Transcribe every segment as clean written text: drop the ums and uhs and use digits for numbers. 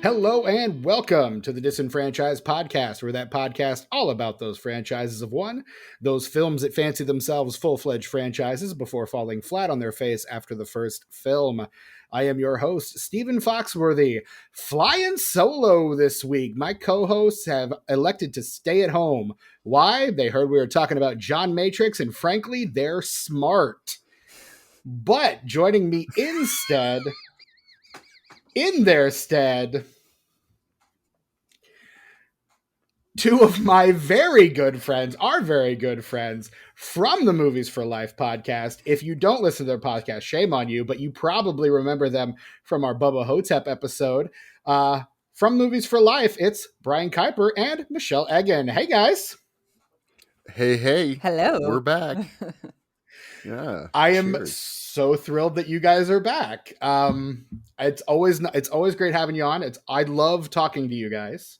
Hello and welcome to the Disenfranchised Podcast, where that podcast all about those franchises of one, those films that fancy themselves full-fledged franchises before falling flat on their face after the first film. I am your host, Stephen Foxworthy, flying solo this week. My co-hosts have elected to stay at home. Why? They heard we were talking about John Matrix, and frankly, they're smart. But joining me instead, in their stead, two of my very good friends, our very good friends from the Movies for Life podcast. If you don't listen to their podcast, shame on you, but you probably remember them from our Bubba Hotep episode. From Movies for Life, it's Brian Keiper and Michele Eggen. Hey, guys. Hey. Hello. We're back. Yeah. I am so thrilled that you guys are back. It's always great having you on. I love talking to you guys.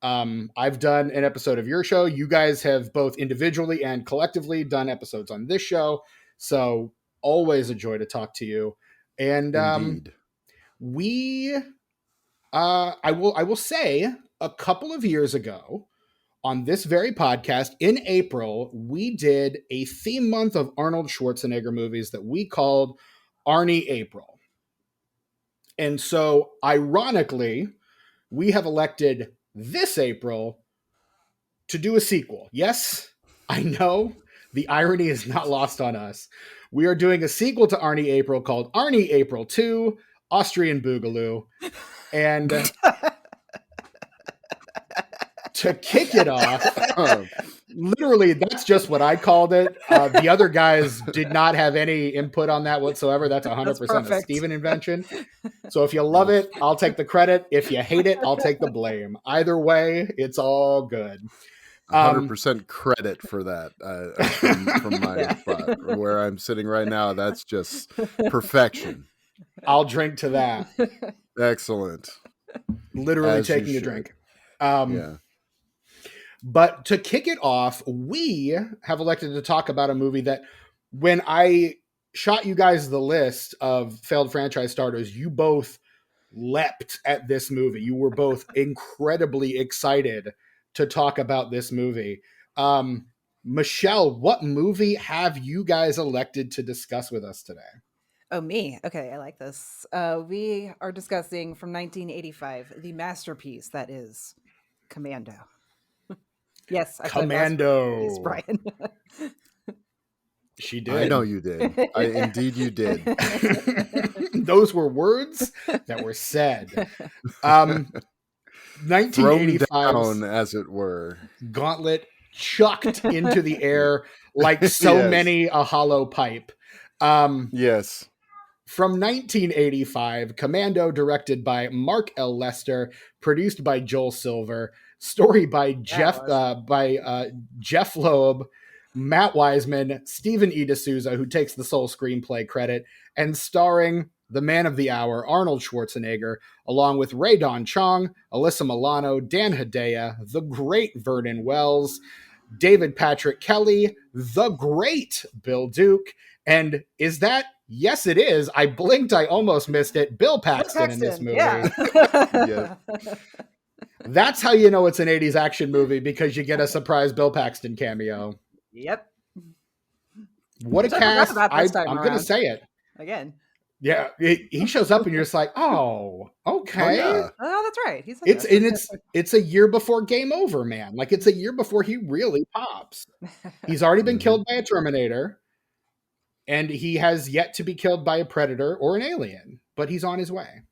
I've done an episode of your show. You guys have both individually and collectively done episodes on this show. So always a joy to talk to you. And Indeed. I will say a couple of years ago on this very podcast in April, we did a theme month of Arnold Schwarzenegger movies that we called ARNIE April. And so ironically, we have elected this April to do a sequel. Yes, I know the irony is not lost on us. We are doing a sequel to ARNIE April called ARNIE April 2, Austrian Boogaloo. And to kick it off, literally, that's just what I called it. The other guys did not have any input on that whatsoever. That's 100% a Steven invention. So if you love it, I'll take the credit. If you hate it, I'll take the blame. Either way, it's all good. 100% credit for that from my spot where I'm sitting right now. That's just perfection. I'll drink to that. Excellent. Literally As taking a drink. Yeah. But to kick it off, we have elected to talk about a movie that when I shot you guys the list of failed franchise starters, you both leapt at this movie. You were both incredibly excited to talk about this movie. Michele, what movie have you guys elected to discuss with us today? Oh, me. Okay, I like this. We are discussing from 1985, the masterpiece that is Commando. Yes, I Commando. Brian. She did. I know you did. Indeed you did. Those were words that were said. 1985, thrown down, as it were. Gauntlet chucked into the air like so Yes. many a hollow pipe. Yes. From 1985, Commando, directed by Mark L. Lester, produced by Joel Silver, story by Jeff Loeb, Matt Wiseman, Stephen E. D'Souza, who takes the sole screenplay credit, and starring the man of the hour, Arnold Schwarzenegger, along with Ray Don Chong, Alyssa Milano, Dan Hedaya, the great Vernon Wells, David Patrick Kelly, the great Bill Duke, and is that... Yes, it is. I blinked. I almost missed it. Bill Paxton in this movie. Yeah. That's how you know it's an 80s action movie, because you get a surprise Bill Paxton cameo. Yep. What a cast. I'm going to say it. Again. Yeah. He shows up and you're just like, oh, okay. Oh, yeah. Oh, that's right. It's a year before Game Over, man. Like, it's a year before he really pops. He's already been killed by a Terminator. And he has yet to be killed by a predator or an alien, but he's on his way.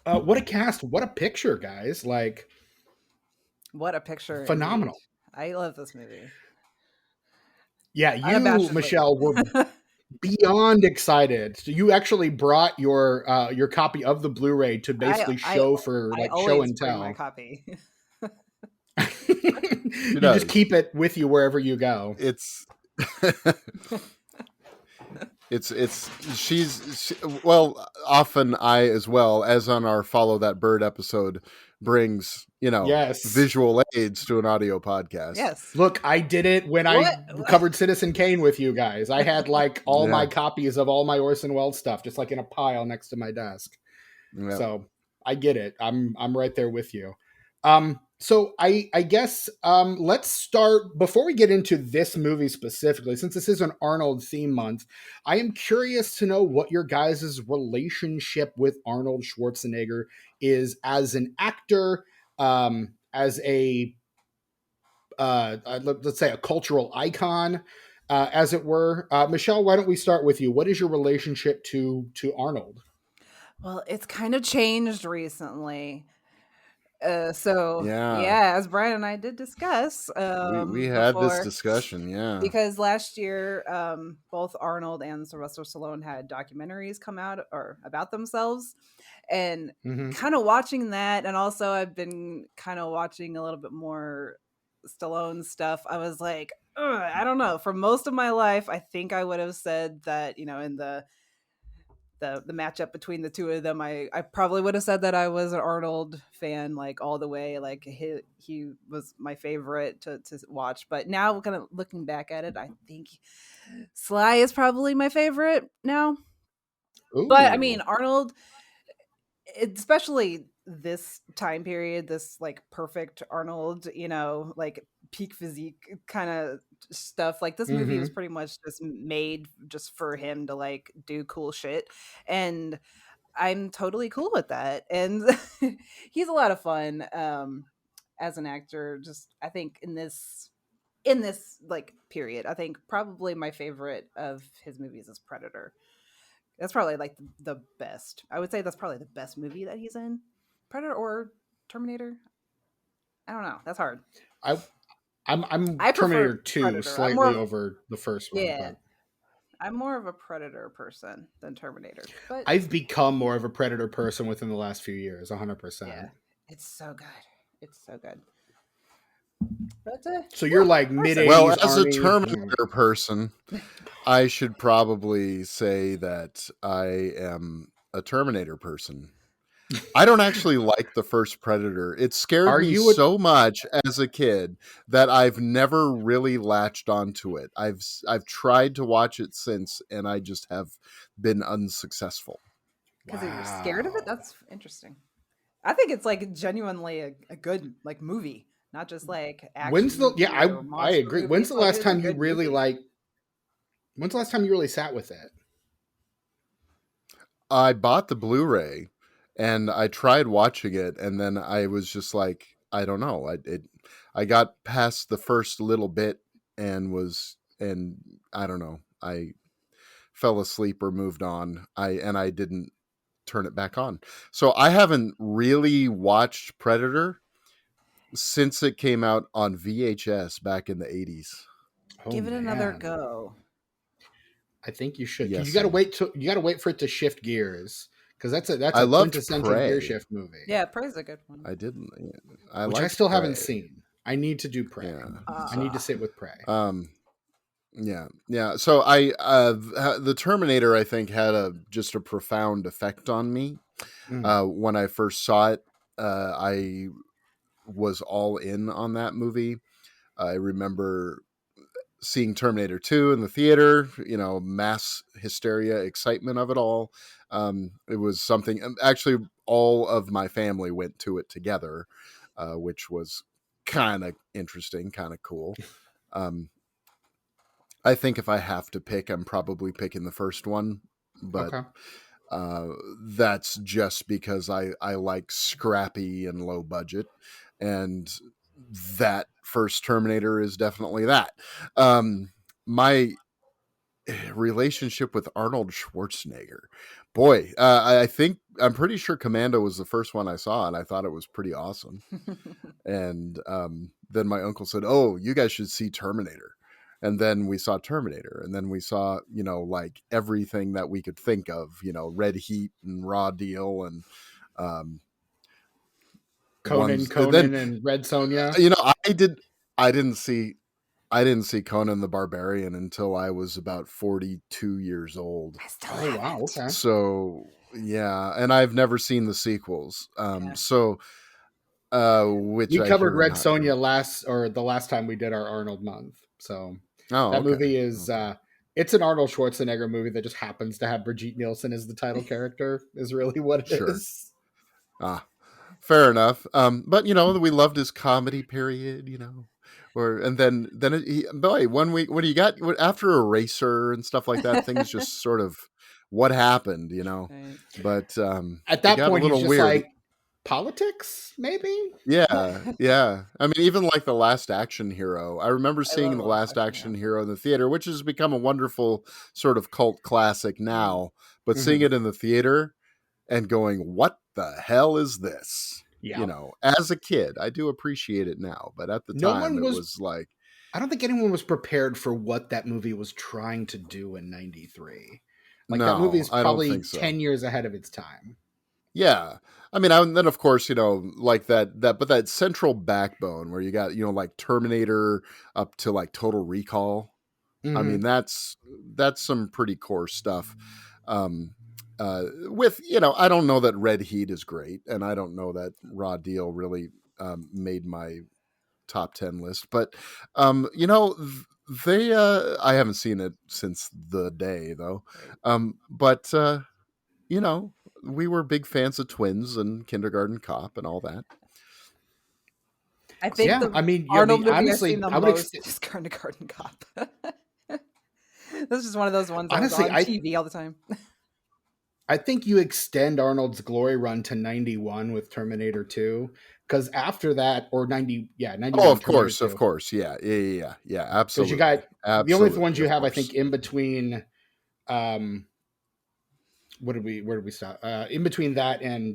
What a cast. What a picture, guys. Like, what a picture. Phenomenal. Indeed. I love this movie. Yeah, you, Michele, were beyond excited. So you actually brought your copy of the Blu-ray to basically show and tell. My copy. You just keep it with you wherever you go. Often I, as well as on our Follow That Bird episode, brings, visual aids to an audio podcast. Yes. Look, I did it when I covered Citizen Kane with you guys. I had my copies of all my Orson Welles stuff, just like in a pile next to my desk. Yep. So I get it. I'm right there with you. So I guess let's start before we get into this movie specifically, since this is an Arnold theme month. I am curious to know what your guys' relationship with Arnold Schwarzenegger is as an actor, as a let's say a cultural icon, as it were. Michelle, why don't we start with you? What is your relationship to Arnold? Well, it's kind of changed recently. So Yeah. yeah, as Brian and I did discuss We had this before, discussion, yeah. because last year both Arnold and Sylvester Stallone had documentaries come out or about themselves, and Mm-hmm. kind of watching that, and also I've been kind of watching a little bit more Stallone stuff. I was like, "Ugh," I don't know. For most of my life, I think I would have said that, in the matchup between the two of them, I probably would have said that I was an Arnold fan, like all the way. Like he was my favorite to watch. But now, kind of looking back at it, I think Sly is probably my favorite now. But I mean, Ooh. Arnold, especially this time period, this like perfect Arnold, like peak physique kind of stuff. Like this movie was Mm-hmm. pretty much just made just for him to like do cool shit. And I'm totally cool with that. And he's a lot of fun as an actor. Just I think in this like period, I think probably my favorite of his movies is Predator. That's probably like the best. I would say that's probably the best movie that he's in. Predator or Terminator? I don't know. That's hard. I I'm I Terminator prefer 2 Predator. I'm more slightly of over the first one, yeah. but I'm more of a Predator person than Terminator. But I've become more of a Predator person within the last few years, yeah, 100%. it's so good. It's so good. But So you're like our mid segment. Well, 80s as a Arnie. Hmm. Terminator person, I should probably say that I am a Terminator person. I don't actually like the first Predator. It scared Are me you a so much as a kid that I've never really latched onto it. I've tried to watch it since, and I just have been unsuccessful. Because you're scared of it? wow? That's interesting. I think it's like genuinely a good like movie, not just like When's action the yeah, movie or I monster agree. movie. When's the It's like last it's a time you good really movie. when's the last time you really sat with it? I bought the Blu-ray and I tried watching it, and then I was just like, I don't know. I got past the first little bit and I don't know. I fell asleep or moved on. I didn't turn it back on. So I haven't really watched Predator since it came out on VHS back in the 80s. Oh Give it another man. go. I think you should, because Yes, sir. you got to wait for it to shift gears, because that's I a loved quintessential gear Prey. shift movie, Yeah, Prey's a good one. I didn't. I which I liked still haven't Prey. seen. I need to do Prey. Yeah. I So, need to Uh, sit with Prey. Yeah, yeah. So the Terminator, I think, had just a profound effect on me. Mm. When I first saw it, I was all in on that movie. I remember seeing Terminator 2 in the theater, mass hysteria, excitement of it all. It was something, actually, all of my family went to it together, which was kind of interesting, kind of cool. Um, I think if I have to pick, I'm probably picking the first one, but Okay. uh, that's just because I like scrappy and low budget, and that first Terminator is definitely that. My relationship with Arnold Schwarzenegger, boy, I think I'm pretty sure Commando was the first one I saw, and I thought it was pretty awesome. And then my uncle said, "Oh, you guys should see Terminator." And then we saw Terminator, and then we saw, like everything that we could think of, Red Heat and Raw Deal, and um, ones. Then, Conan, and Red Sonja. you know, I did. I didn't see. I didn't see Conan the Barbarian until I was about 42 years old. I still Oh wow. haven't. Okay. So yeah, and I've never seen the sequels. Yeah. Which We I covered hear are Red not Sonja great. the last time we did our Arnold month. So Oh, that okay. movie is Okay. it's an Arnold Schwarzenegger movie that just happens to have Brigitte Nielsen as the title character, is really what it Sure. is. Ah, fair enough. But we loved his comedy period. And boy, one week when he got after Eraser and stuff like that, things just sort of what happened. Right. But At it that got a point, he's little just weird. like, politics, maybe? Yeah, yeah. I mean, even like The Last Action Hero. I remember I seeing love The Last Last Action Hero. Action Hero in the theater, which has become a wonderful sort of cult classic now. But seeing Mm-hmm. it in the theater and going, what the hell is this? Yeah. As a kid, I do appreciate it now. But at the No time, one it was, was like, I don't think anyone was prepared for what that movie was trying to do in 93. Like, that movie no, is I don't think probably so. 10 years ahead of its time. Yeah. I mean, and then of course, like but that central backbone where you got, like Terminator up to like Total Recall. I Mm-hmm. mean, that's some pretty core stuff. Um, with I don't know that Red Heat is great, and I don't know that Raw Deal really made my top 10 list, but they I haven't seen it since the day though. Right. But you know, we were big fans of Twins and Kindergarten Cop and all that. I So think Yeah, the I mean, Arnold movie I've seen honestly, the I would most is Kindergarten Cop. This is one of those ones that was honestly, on TV all the time. I think you extend Arnold's glory run to 91 with Terminator 2, because after that, or 90, yeah, oh, 91 Terminator of 2, course, yeah, because you absolutely, got the only ones absolutely, you of have, I think, course. in between. Um, where did we stop? In between that and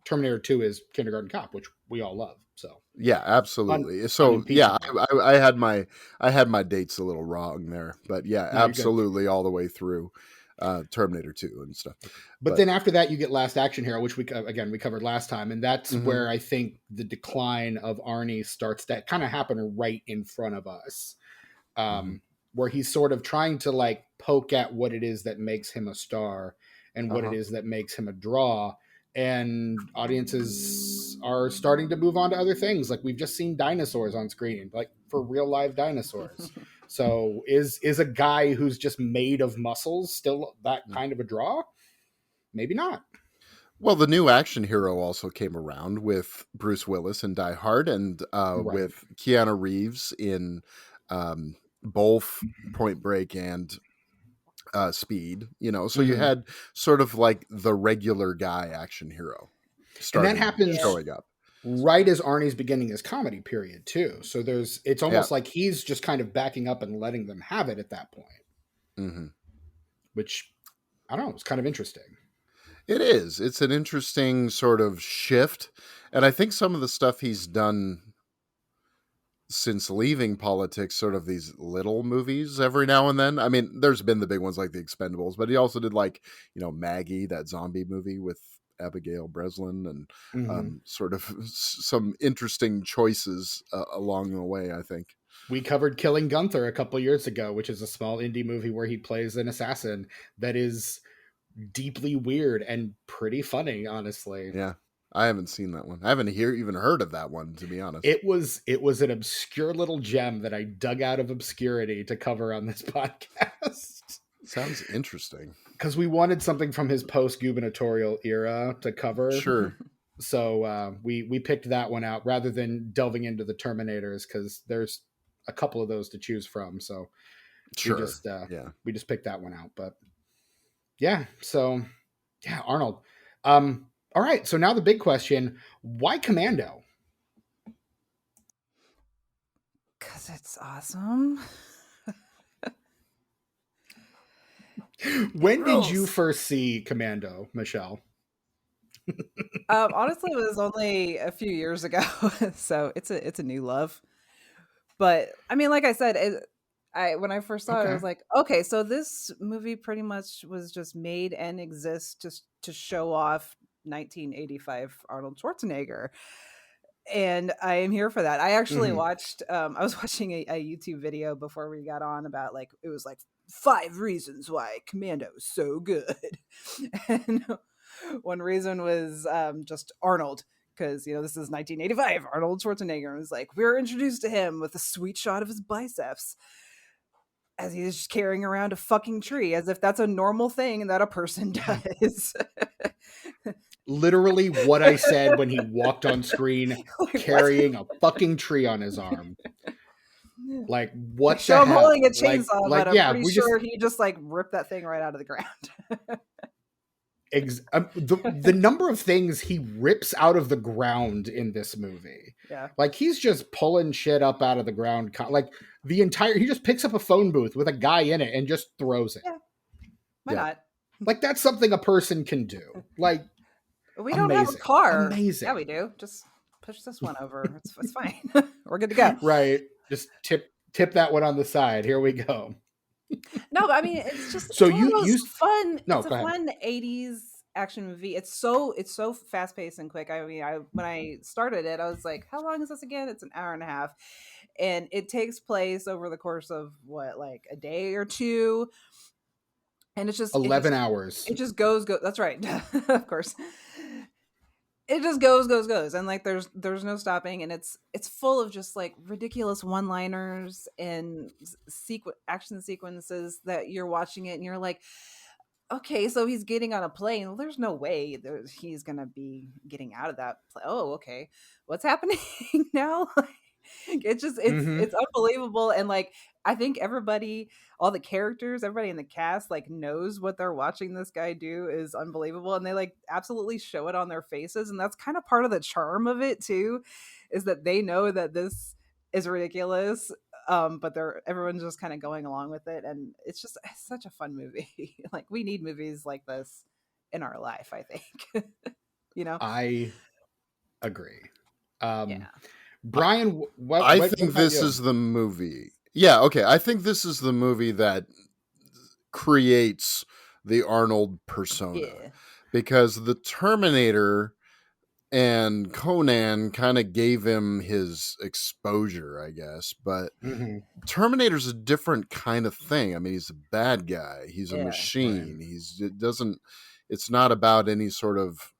Terminator 2 is Kindergarten Cop, which we all love. So Yeah, absolutely. So yeah, unimpeachable. I had my dates a little wrong there, but yeah, No, you're good. absolutely all the way through Terminator 2 and stuff. But But then after that, you get Last Action Hero, which we covered last time, and that's mhm, where I think the decline of Arnie starts to kind of happen right in front of us, mhm, where he's sort of trying to like poke at what it is that makes him a star and what it uh-huh. is that makes him a draw. And audiences are starting to move on to other things. Like, we've just seen dinosaurs on screen, like for real live dinosaurs. So is a guy who's just made of muscles still that Yeah. kind of a draw? Maybe not. Well, the new action hero also came around with Bruce Willis in Die Hard and Right. with Keanu Reeves in both Point Break and Speed. So you Mm-hmm. had sort of like the regular guy action hero And that started Yeah. happens showing up. right as Arnie's beginning his comedy period too. So it's Yeah. almost like he's just kind of backing up and letting them have it at that point, Hmm. which I don't know, it's kind of interesting. It is. It's an interesting sort of shift. And I think some of the stuff he's done since leaving politics, sort of these little movies every now and then. I mean, there's been the big ones like The Expendables, but he also did like, Maggie, that zombie movie with Abigail Breslin, and Mm-hmm. sort of some interesting choices along the way, I think. We covered Killing Gunther a couple years ago, which is a small indie movie where he plays an assassin that is deeply weird and pretty funny, honestly. Yeah. I haven't seen that one. I haven't even heard of that one, to be honest. It was an obscure little gem that I dug out of obscurity to cover on this podcast. Sounds interesting. Because we wanted something from his post-gubernatorial era to cover, Sure. so we picked that one out rather than delving into the Terminators, because there's a couple of those to choose from. So we Sure. just Yeah. we just picked that one out. But yeah, so yeah, Arnold. All right, so now the big question: why Commando? Because it's awesome. When did you Rules. first see Commando, Michelle? Honestly, it was only a few years ago, so it's a new love. But I mean, like I said, I when I first saw it, I Okay. was like, okay, so this movie pretty much was just made and exists just to show off 1985 Arnold Schwarzenegger, and I am here for that. I actually Mm-hmm. watched. I was watching a YouTube video before we got on about like it was like 5 reasons why Commando is so good, and one reason was just Arnold. Because this is 1985. Arnold Schwarzenegger was like, we're introduced to him with a sweet shot of his biceps as he's just carrying around a fucking tree, as if that's a normal thing that a person does. literally what I said when he walked on screen Like, carrying a fucking tree on his arm. Like, what show the him hell? holding a chainsaw, but I'm yeah, pretty sure he just like ripped that thing right out of the ground. the number of things he rips out of the ground in this movie. Yeah. Like, he's just pulling shit up out of the ground. Like, he just picks up a phone booth with a guy in it and just throws it. Yeah. Why not? Like, that's something a person can do. Like, we don't have a car. Amazing. Yeah, we do. Just push this one over. It's fine. We're good to go. Right. Just tip that one on the side. Here we go. No, but I mean, it's just so it's fun. No, it's a fun 80s action movie. It's so fast paced and quick. I mean, when I started it, I was like, how long is this again? It's an hour and a half. And it takes place over the course of what, like a day or two. And it's just 11 hours. It just goes. That's right. Of course. It just goes. And like, there's no stopping. And it's full of just like ridiculous one-liners and action sequences that you're watching it and you're like, okay, so he's getting on a plane. Well, there's no way he's going to be getting out of that plane. Oh, okay. What's happening now? It's unbelievable. And like, I think all the characters, everybody in the cast like knows what they're watching this guy do is unbelievable. And they like absolutely show it on their faces. And that's kind of part of the charm of it too, is that they know that this is ridiculous. But everyone's just kind of going along with it. And it's such a fun movie. Like, we need movies like this in our life, I think. You know? I agree. Yeah. Brian, I think this is the movie. Yeah, okay. I think this is the movie that creates the Arnold persona. Yeah. Because the Terminator and Conan kind of gave him his exposure, I guess. But Terminator's a different kind of thing. I mean, he's a bad guy. He's a machine. Right. It's not about any sort of,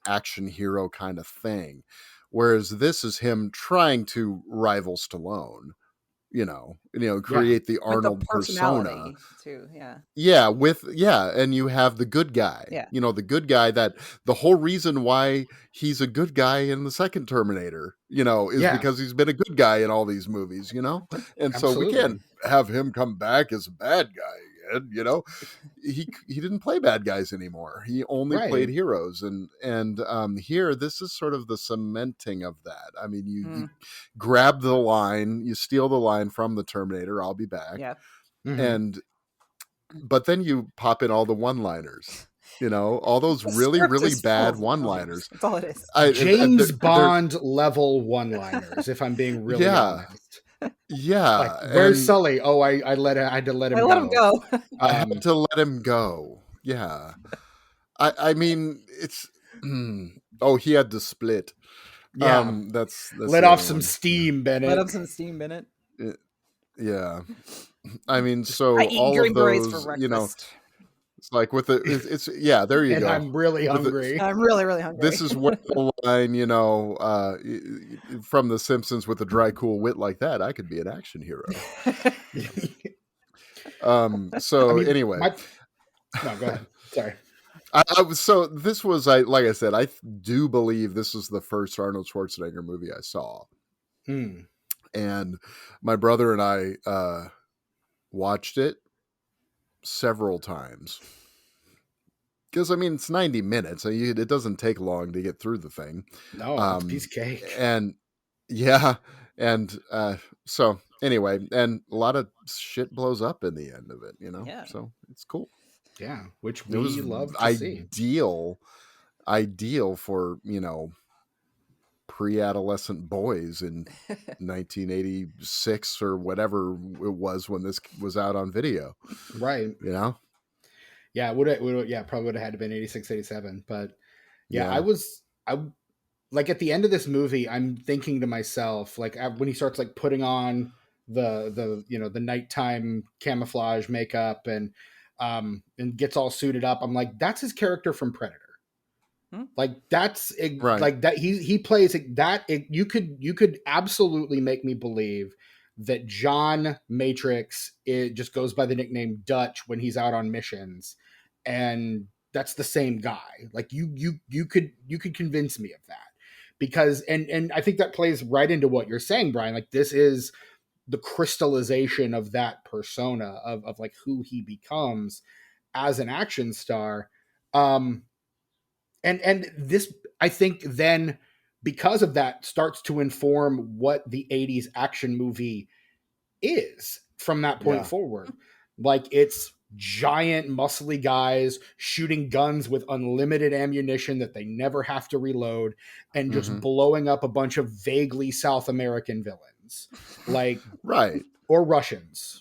action hero kind of thing. Whereas this is him trying to rival Stallone, create the Arnold the persona too. Yeah. Yeah. And you have the good guy, yeah. The good guy that the whole reason why he's a good guy in the second Terminator, is because he's been a good guy in all these movies, And Absolutely. So we can't have him come back as a bad guy. He didn't play bad guys anymore. He only played heroes, and here this is sort of the cementing of that. I mean, you grab the line, you steal the line from the Terminator, "I'll be back," but then you pop in all the one-liners. All those really, really bad one-liners. That's all it is. James Bond level one-liners. If I'm being really honest. Yeah. Like, where's Sully? Oh, I had to let him go. I had to let him go. Yeah. I mean, it's he had to split. Yeah. That's let off some steam, Bennett. Let off some steam, Bennett. Yeah. I mean, so I eat all green of berets those, for breakfast. It's like with it's there you and go. I'm really hungry. I'm really, really hungry. This is what the line, from The Simpsons, with a dry, cool wit like that, I could be an action hero. Anyway. No, go ahead. Sorry. So this was, like I said, I do believe this is the first Arnold Schwarzenegger movie I saw. And my brother and I watched it several times. Because, I mean, it's 90 minutes. So it doesn't take long to get through the thing. No, it's a piece of cake. And, yeah. And so, anyway, and a lot of shit blows up in the end of it, Yeah. So it's cool. Yeah, which we love to see. Ideal for, pre-adolescent boys in 1986 or whatever it was when this was out on video. Right. Yeah, probably would have had to been 86, 87. But I like, at the end of this movie, I'm thinking to myself, like, when he starts like putting on the nighttime camouflage makeup and gets all suited up, I'm like, that's his character from Predator. Like, that's like that he plays that. You could absolutely make me believe that John Matrix just goes by the nickname Dutch when he's out on missions, and that's the same guy. Like you could convince me of that, because and I think that plays right into what you're saying, Brian. Like, this is the crystallization of that persona of like who he becomes as an action star. And this, I think, then, because of that, starts to inform what the 80s action movie is from that point Yeah. forward. Like, it's giant muscly guys shooting guns with unlimited ammunition that they never have to reload, and just blowing up a bunch of vaguely South American villains, like, Right. or Russians.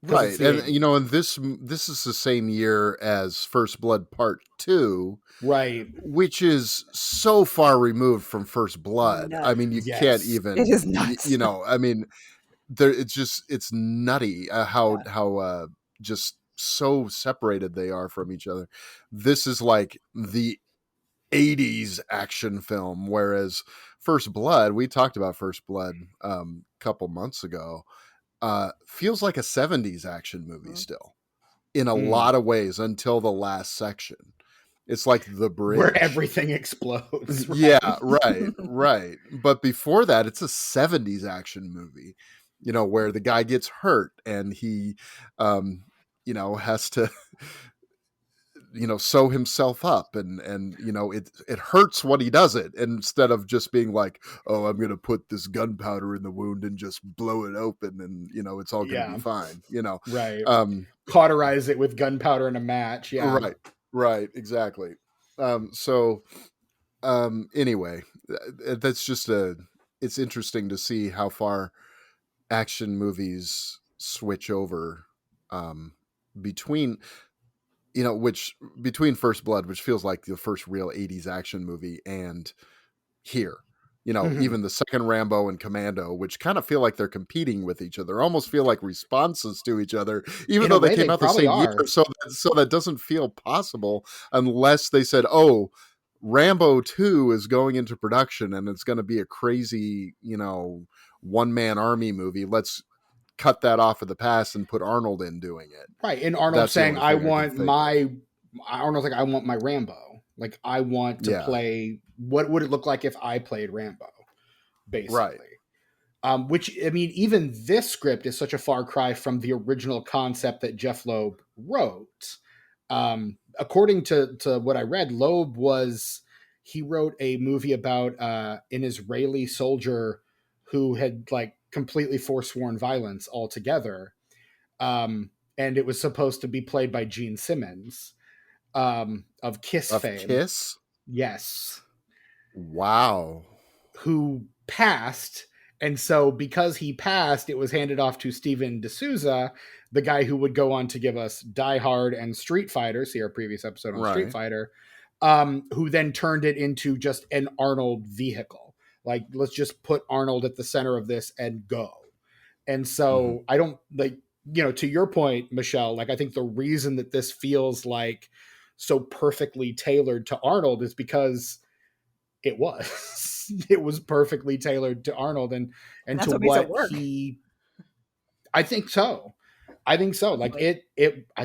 Right. And, and this is the same year as First Blood Part 2. Right. Which is so far removed from First Blood. Nuts. I mean, you can't even. It is nuts. I mean, it's nutty how just so separated they are from each other. This is like the 80s action film, whereas First Blood, we talked about First Blood a couple months ago, feels like a 70s action movie still, in a lot of ways, until the last section. It's like the bridge where everything explodes. Right? Yeah, right. But before that, it's a 70s action movie, where the guy gets hurt and he, has to, sew himself up, and it hurts when he does it, instead of just being like, oh, I'm going to put this gunpowder in the wound and just blow it open, and it's all going to be fine. Right. Cauterize it with gunpowder in a match. Yeah. Right, exactly. Anyway, that's just it's interesting to see how far action movies switch over between First Blood, which feels like the first real 80s action movie, and here. Even the second Rambo and Commando, which kind of feel like they're competing with each other, almost feel like responses to each other, even though they came out the same year. So that doesn't feel possible unless they said, oh, Rambo 2 is going into production and it's going to be a crazy, one-man army movie. Let's cut that off of the past and put Arnold in doing it. Right. And Arnold saying, Arnold's like, I want my Rambo. Like, I want to play, what would it look like if I played Rambo, basically. Right. Which, I mean, even this script is such a far cry from the original concept that Jeff Loeb wrote. According to what I read, Loeb he wrote a movie about an Israeli soldier who had, like, completely forsworn violence altogether. And it was supposed to be played by Gene Simmons. Of Kiss fame. Kiss? Yes. Wow. Who passed. And so because he passed, it was handed off to Steven D'Souza, the guy who would go on to give us Die Hard and Street Fighter, see our previous episode on Street Fighter, who then turned it into just an Arnold vehicle. Like, let's just put Arnold at the center of this and go. And so I don't, like, to your point, Michele, like, I think the reason that this feels like so perfectly tailored to Arnold is because it was perfectly tailored to Arnold and to what he, I think so. Like, I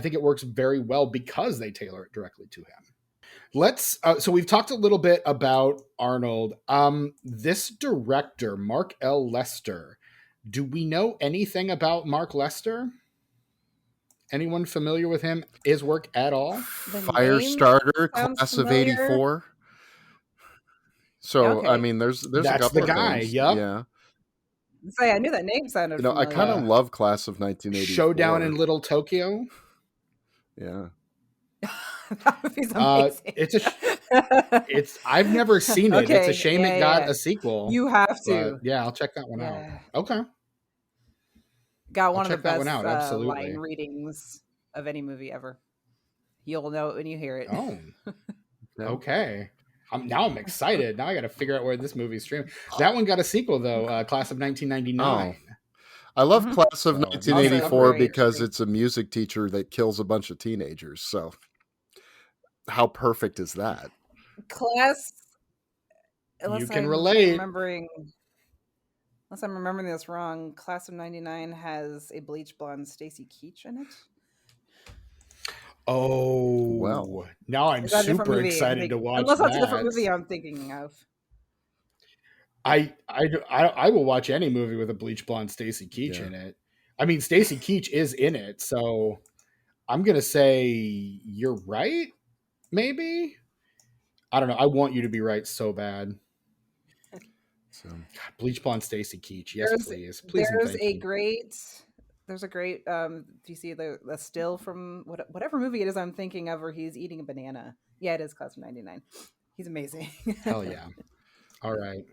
think it works very well because they tailor it directly to him. So we've talked a little bit about Arnold. This director, Mark L. Lester, do we know anything about Mark Lester? Anyone familiar with him, his work at all? Firestarter, class of 84. So, I mean, there's a couple of things. Yep. Yeah. Say, I knew that name sounded familiar. I kind of love Class of 1984. Showdown in Little Tokyo. Yeah. That movie's amazing. I've never seen it. Okay, it's a shame it got a sequel. You have to. Yeah, I'll check that one out. Okay. Got one of the best line readings of any movie ever. You'll know it when you hear it. Oh, okay. I'm excited. Now I got to figure out where this movie's streaming. That one got a sequel, though, Class of 1999. Oh. I love Class of 1984 because it's a music teacher that kills a bunch of teenagers. So how perfect is that? Class... You can relate. Unless I'm remembering this wrong, Class of 99 has a bleach blonde Stacy Keach in it. Oh, Well, now I'm Is that a different super movie? excited to watch Unless that's a different that. movie I'm thinking of. I will watch any movie with a bleach blonde Stacy Keach in it. I mean, Stacy Keach is in it, so I'm gonna say you're right. Maybe, I don't know. I want you to be right so bad. So God, bleach blonde Stacy Keach, yes, please, please, and There's thank a you. great if you see the still from whatever movie it is I'm thinking of where he's eating a banana. Yeah, it is Class of '99. He's amazing. Hell yeah! All right,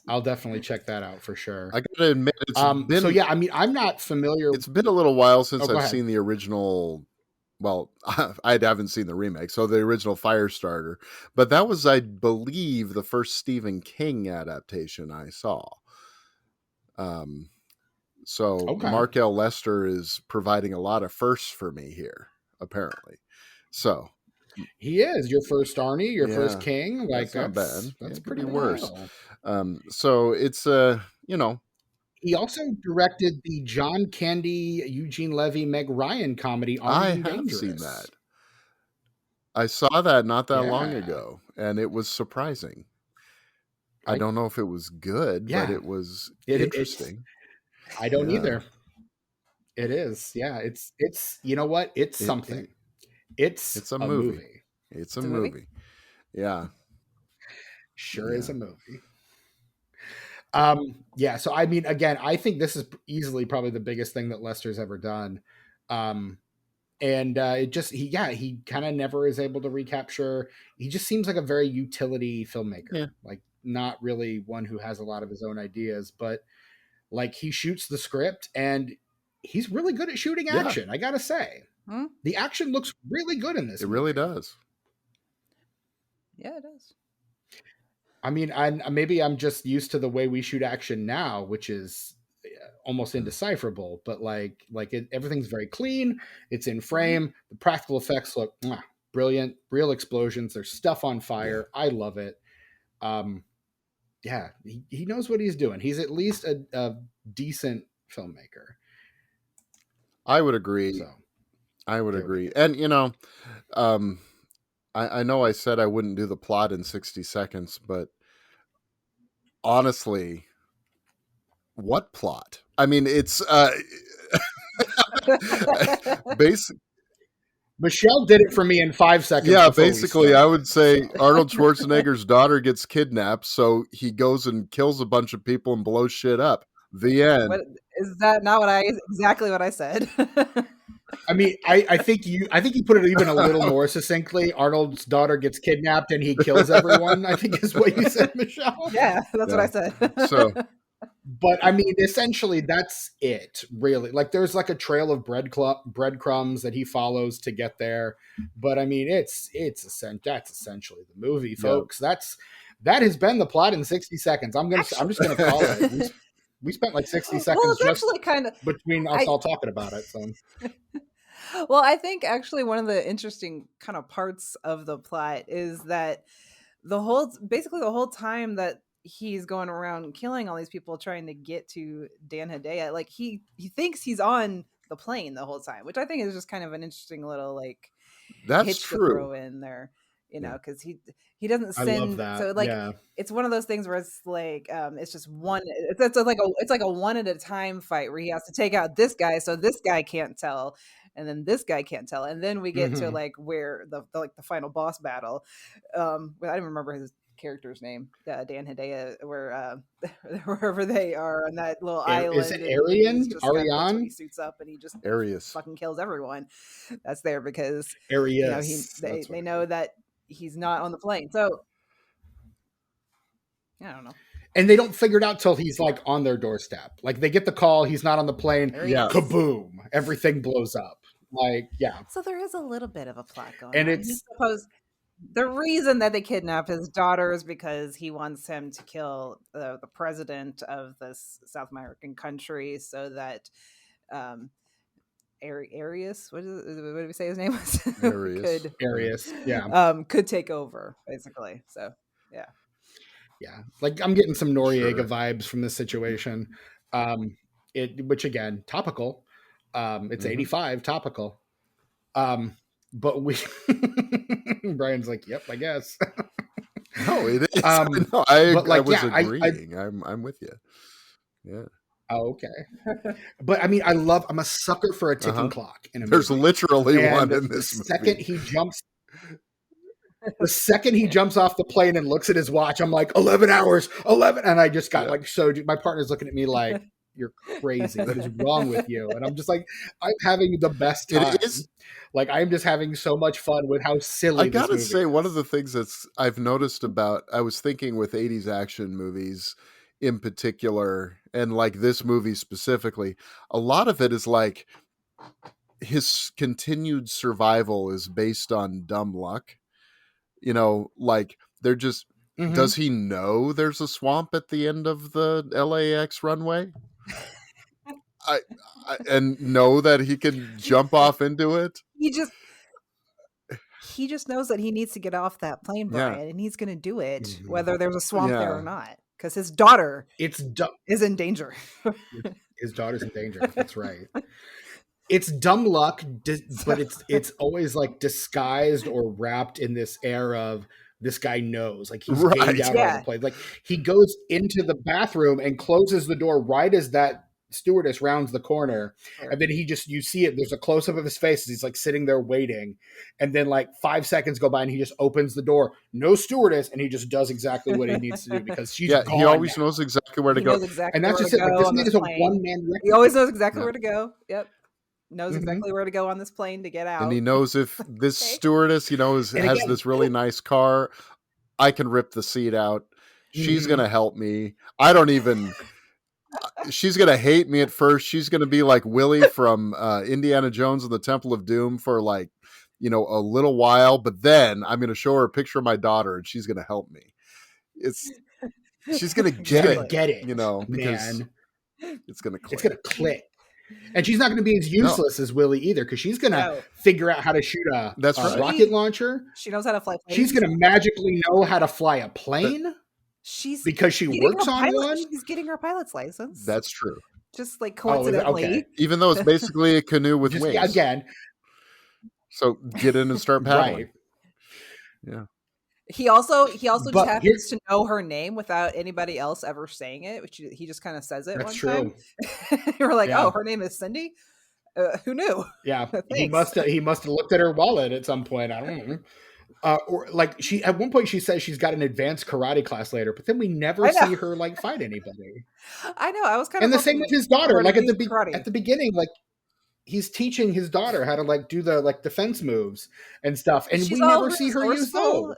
I'll definitely check that out for sure. I gotta admit, So yeah, I mean, I'm not familiar. it's been a little while since Go I've ahead. seen the original. Well, I haven't seen the remake, so the original Firestarter. But that was, I believe, the first Stephen King adaptation I saw. So Okay. Mark L. Lester is providing a lot of firsts for me here, apparently. So He is your first Arnie, your first yeah, King. Like that's not bad. that's It could be pretty worse. cool. So it's you know, He also directed the John Candy, Eugene Levy, Meg Ryan comedy Armed I and have seen that. Dangerous. I saw that not that long Yeah. ago, and it was surprising. I I don't know if it was good, but yeah. it was It's interesting. I don't Yeah. either. It is. Yeah, it's you know what? It's something. It's It's a a movie. movie. It's a movie. Yeah. Sure is Yeah. a movie. Yeah, so I mean, again, I think this is easily probably the biggest thing that Lester's ever done. And it just he kind of never is able to recapture. He just seems like a very utility filmmaker. Yeah. Like not really one who has a lot of his own ideas, but like he shoots the script and he's really good at shooting Yeah. action. I gotta say, the action looks really good in this. It movie. really does. Yeah, it does. I mean, maybe I'm just used to the way we shoot action now, which is almost indecipherable. But everything's very clean. It's in frame. The practical effects look brilliant. Real explosions. There's stuff on fire. I love it. Yeah, he knows what he's doing. He's at least a decent filmmaker. I would agree. So I would agree. And I know I said I wouldn't do the plot in 60 seconds, but honestly, what plot? I mean, it's basic. Michele did it for me in 5 seconds. Yeah, basically, I would say Arnold Schwarzenegger's daughter gets kidnapped, so he goes and kills a bunch of people and blows shit up. The end. What is that? Not exactly what I said. I mean, I think you put it even a little more succinctly. Arnold's daughter gets kidnapped and he kills everyone, I think is what you said, Michele. Yeah, that's what I said. So, but I mean, essentially that's it, really. Like there's like a trail of breadcrumbs that he follows to get there. But I mean, that's essentially the movie, folks. Yep. That has been the plot in 60 seconds. I'm just gonna call it. We spent like 60 seconds well, it's actually kind of between us all talking about it. So well, I think actually one of the interesting kind of parts of the plot is that basically the whole time that he's going around killing all these people trying to get to Dan Hedaya, like he thinks he's on the plane the whole time, which I think is just kind of an interesting little like that's hitch true. to throw in there, because he doesn't send. I love that. So like it's one of those things where it's like it's just one. It's like a one at a time fight where he has to take out this guy, so this guy can't tell, and then this guy can't tell, and then we get to like where the the final boss battle. I don't remember his character's name, Dan Hedaya, wherever they are on that little island. Is it Arian? Arian? He suits up and he just Arius fucking kills everyone that's there because Arius. They know that he's not on the plane. So I don't know. And they don't figure it out till he's like on their doorstep. Like they get the call, he's not on the plane. Yeah. Kaboom! Everything blows up. Like So there is a little bit of a plot going and on. It's the reason that they kidnap his daughter is because he wants him to kill the president of this South American country, so that Arius, what did we say his name was? Arius. Could take over basically. So yeah. Like I'm getting some Noriega vibes from this situation. Which again, topical. It's 85 topical. but we Brian's like, yep, I guess. No, it is. No, I like, was yeah, agreeing. I'm with you. Yeah. Oh, okay. But I mean, I'm a sucker for a ticking clock in a There's movie. literally And one in this movie. The second he jumps off the plane and looks at his watch, I'm like, 11 hours, 11. And I just got like, so my partner's looking at me like, you're crazy. What is wrong with you? And I'm just like, I'm having the best time. It is. Like, I'm just having so much fun with how silly I gotta this movie say, is. one of the things I've noticed about, I was thinking with 80s action movies in particular, and like this movie specifically, a lot of it is like his continued survival is based on dumb luck. You know, like they're just, does he know there's a swamp at the end of the LAX runway? And know that he can jump off into it? He just knows that he needs to get off that plane, Brian, and he's going to do it whether there's a swamp there or not, because his daughter is in danger. His daughter's in danger. That's right. It's dumb luck, but it's always like disguised or wrapped in this air of this guy knows. Like he's gained out on the plane. Like he goes into the bathroom and closes the door right as that stewardess rounds the corner, and then you see it. There's a close up of his face as he's like sitting there waiting, and then like 5 seconds go by and he just opens the door. No stewardess, and he just does exactly what he needs to do because she's gone. He always knows exactly where to go, and that's just it. Like, this man is a one man record. He always knows exactly where to go. Yep. Knows exactly where to go on this plane to get out. And he knows if this stewardess, has this really nice car, I can rip the seat out. She's going to help me. I don't even, she's going to hate me at first. She's going to be like Willie from Indiana Jones and the Temple of Doom for like, a little while. But then I'm going to show her a picture of my daughter and she's going to help me. She's going to get it, because it's going to click. It's going to click. And she's not going to be as useless as Willie either, because she's going to figure out how to shoot a rocket launcher. She knows how to fly planes. She's going to magically know how to fly a plane. Because she works on one. She's getting her pilot's license. That's true. Just like coincidentally. Even though it's basically a canoe with wings. Again. So get in and start paddling. Right. Yeah. He also just happens to know her name without anybody else ever saying it, which he just kind of says it one time. You're like, oh, her name is Cindy? Who knew? Yeah. he must have looked at her wallet at some point. I don't know. Or like at one point she says she's got an advanced karate class later, but then we never see her like fight anybody. I know. I was kind of, and the same with his daughter. Like at the beginning, like he's teaching his daughter how to like do the like defense moves and stuff, and we never see her use those.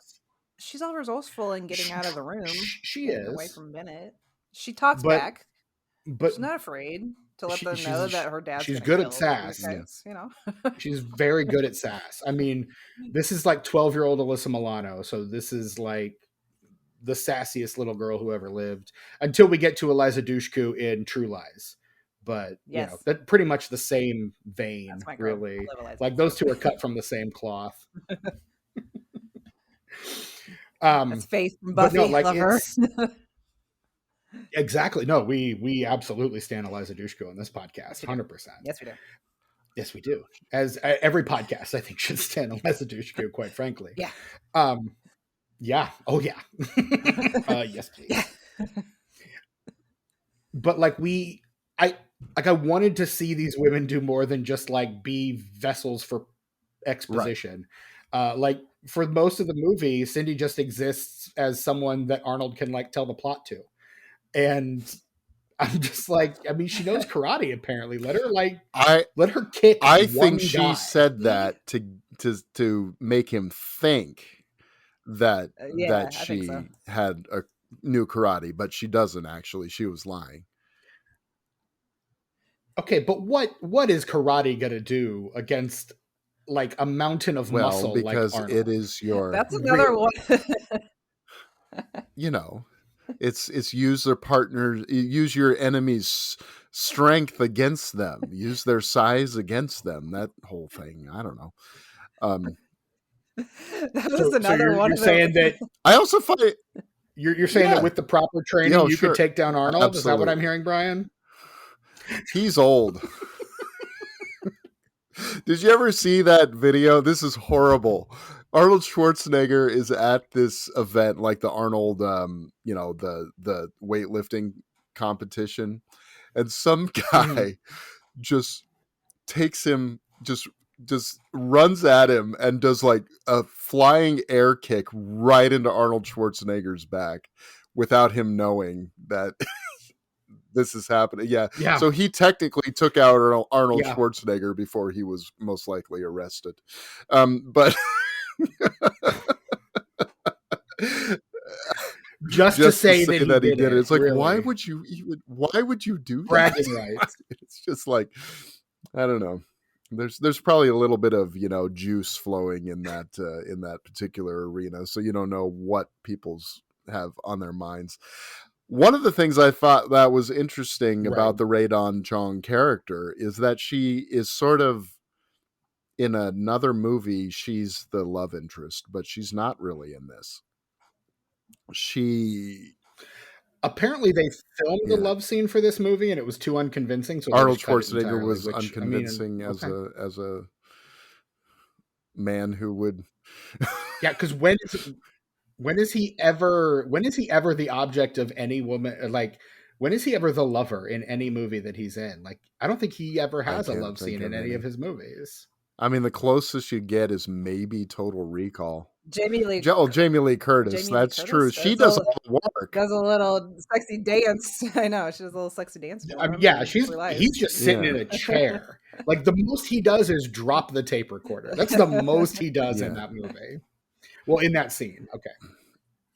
She's all resourceful in getting out of the room. She is away from Bennett. She talks back, but she's not afraid to let them know that her dad's. She's good at sass. She's very good at sass. I mean, this is like 12-year-old Alyssa Milano, so this is like the sassiest little girl who ever lived. Until we get to Eliza Dushku in True Lies, but that's pretty much the same vein, really. Like those two are cut from the same cloth. That's Faith from Buffy. No, like love her. Exactly. No, we absolutely stand Eliza Dushku on this podcast, 100%. Yes, we do. Yes, we do. As every podcast, I think, should stand Eliza Dushku, quite frankly. Yeah. Yeah. Oh, yeah. Yes, please. Yeah. But like I wanted to see these women do more than just like be vessels for exposition. Right. Like for most of the movie, Cindy just exists as someone that Arnold can like tell the plot to. And I'm just like, I mean, she knows karate apparently. Let her kick. I think she said that to make him think that she had a new karate, but she doesn't actually. She was lying. Okay, but what is karate gonna do against like a mountain of muscle? Because like Arnold? It is your. That's another one. It's use their partners, use your enemy's strength against them, use their size against them. That whole thing. I don't know. That was another one. You're saying that I also find it. You're saying that with the proper training, you could take down Arnold. Absolutely. Is that what I'm hearing, Brian? He's old. Did you ever see that video? This is horrible. Arnold Schwarzenegger is at this event, like the Arnold, the weightlifting competition, and some guy just takes him, just runs at him and does like a flying air kick right into Arnold Schwarzenegger's back without him knowing that this is happening. Yeah. So he technically took out Arnold Schwarzenegger before he was most likely arrested. But just to say that he did it. It's like, really. why would you do bragging that? rights? It's just like, I don't know. There's probably a little bit of, juice flowing in that particular arena. So you don't know what people's have on their minds. One of the things I thought that was interesting about the Rae Dawn Chong character is that she is sort of, in another movie, she's the love interest, but she's not really in this. Apparently they filmed the love scene for this movie and it was too unconvincing. So Arnold Schwarzenegger was unconvincing as a man who would. Yeah, because when is he ever the object of any woman? Like, when is he ever the lover in any movie that he's in? Like, I don't think he ever has a love scene in any of his movies. I mean, the closest you get is maybe Total Recall. Jamie Lee Curtis. That's true. She does all the work. Does a little sexy dance. I know. She does a little sexy dance. He's just sitting in a chair. Like, the most he does is drop the tape recorder. That's the most he does in that movie. Well, in that scene. Okay.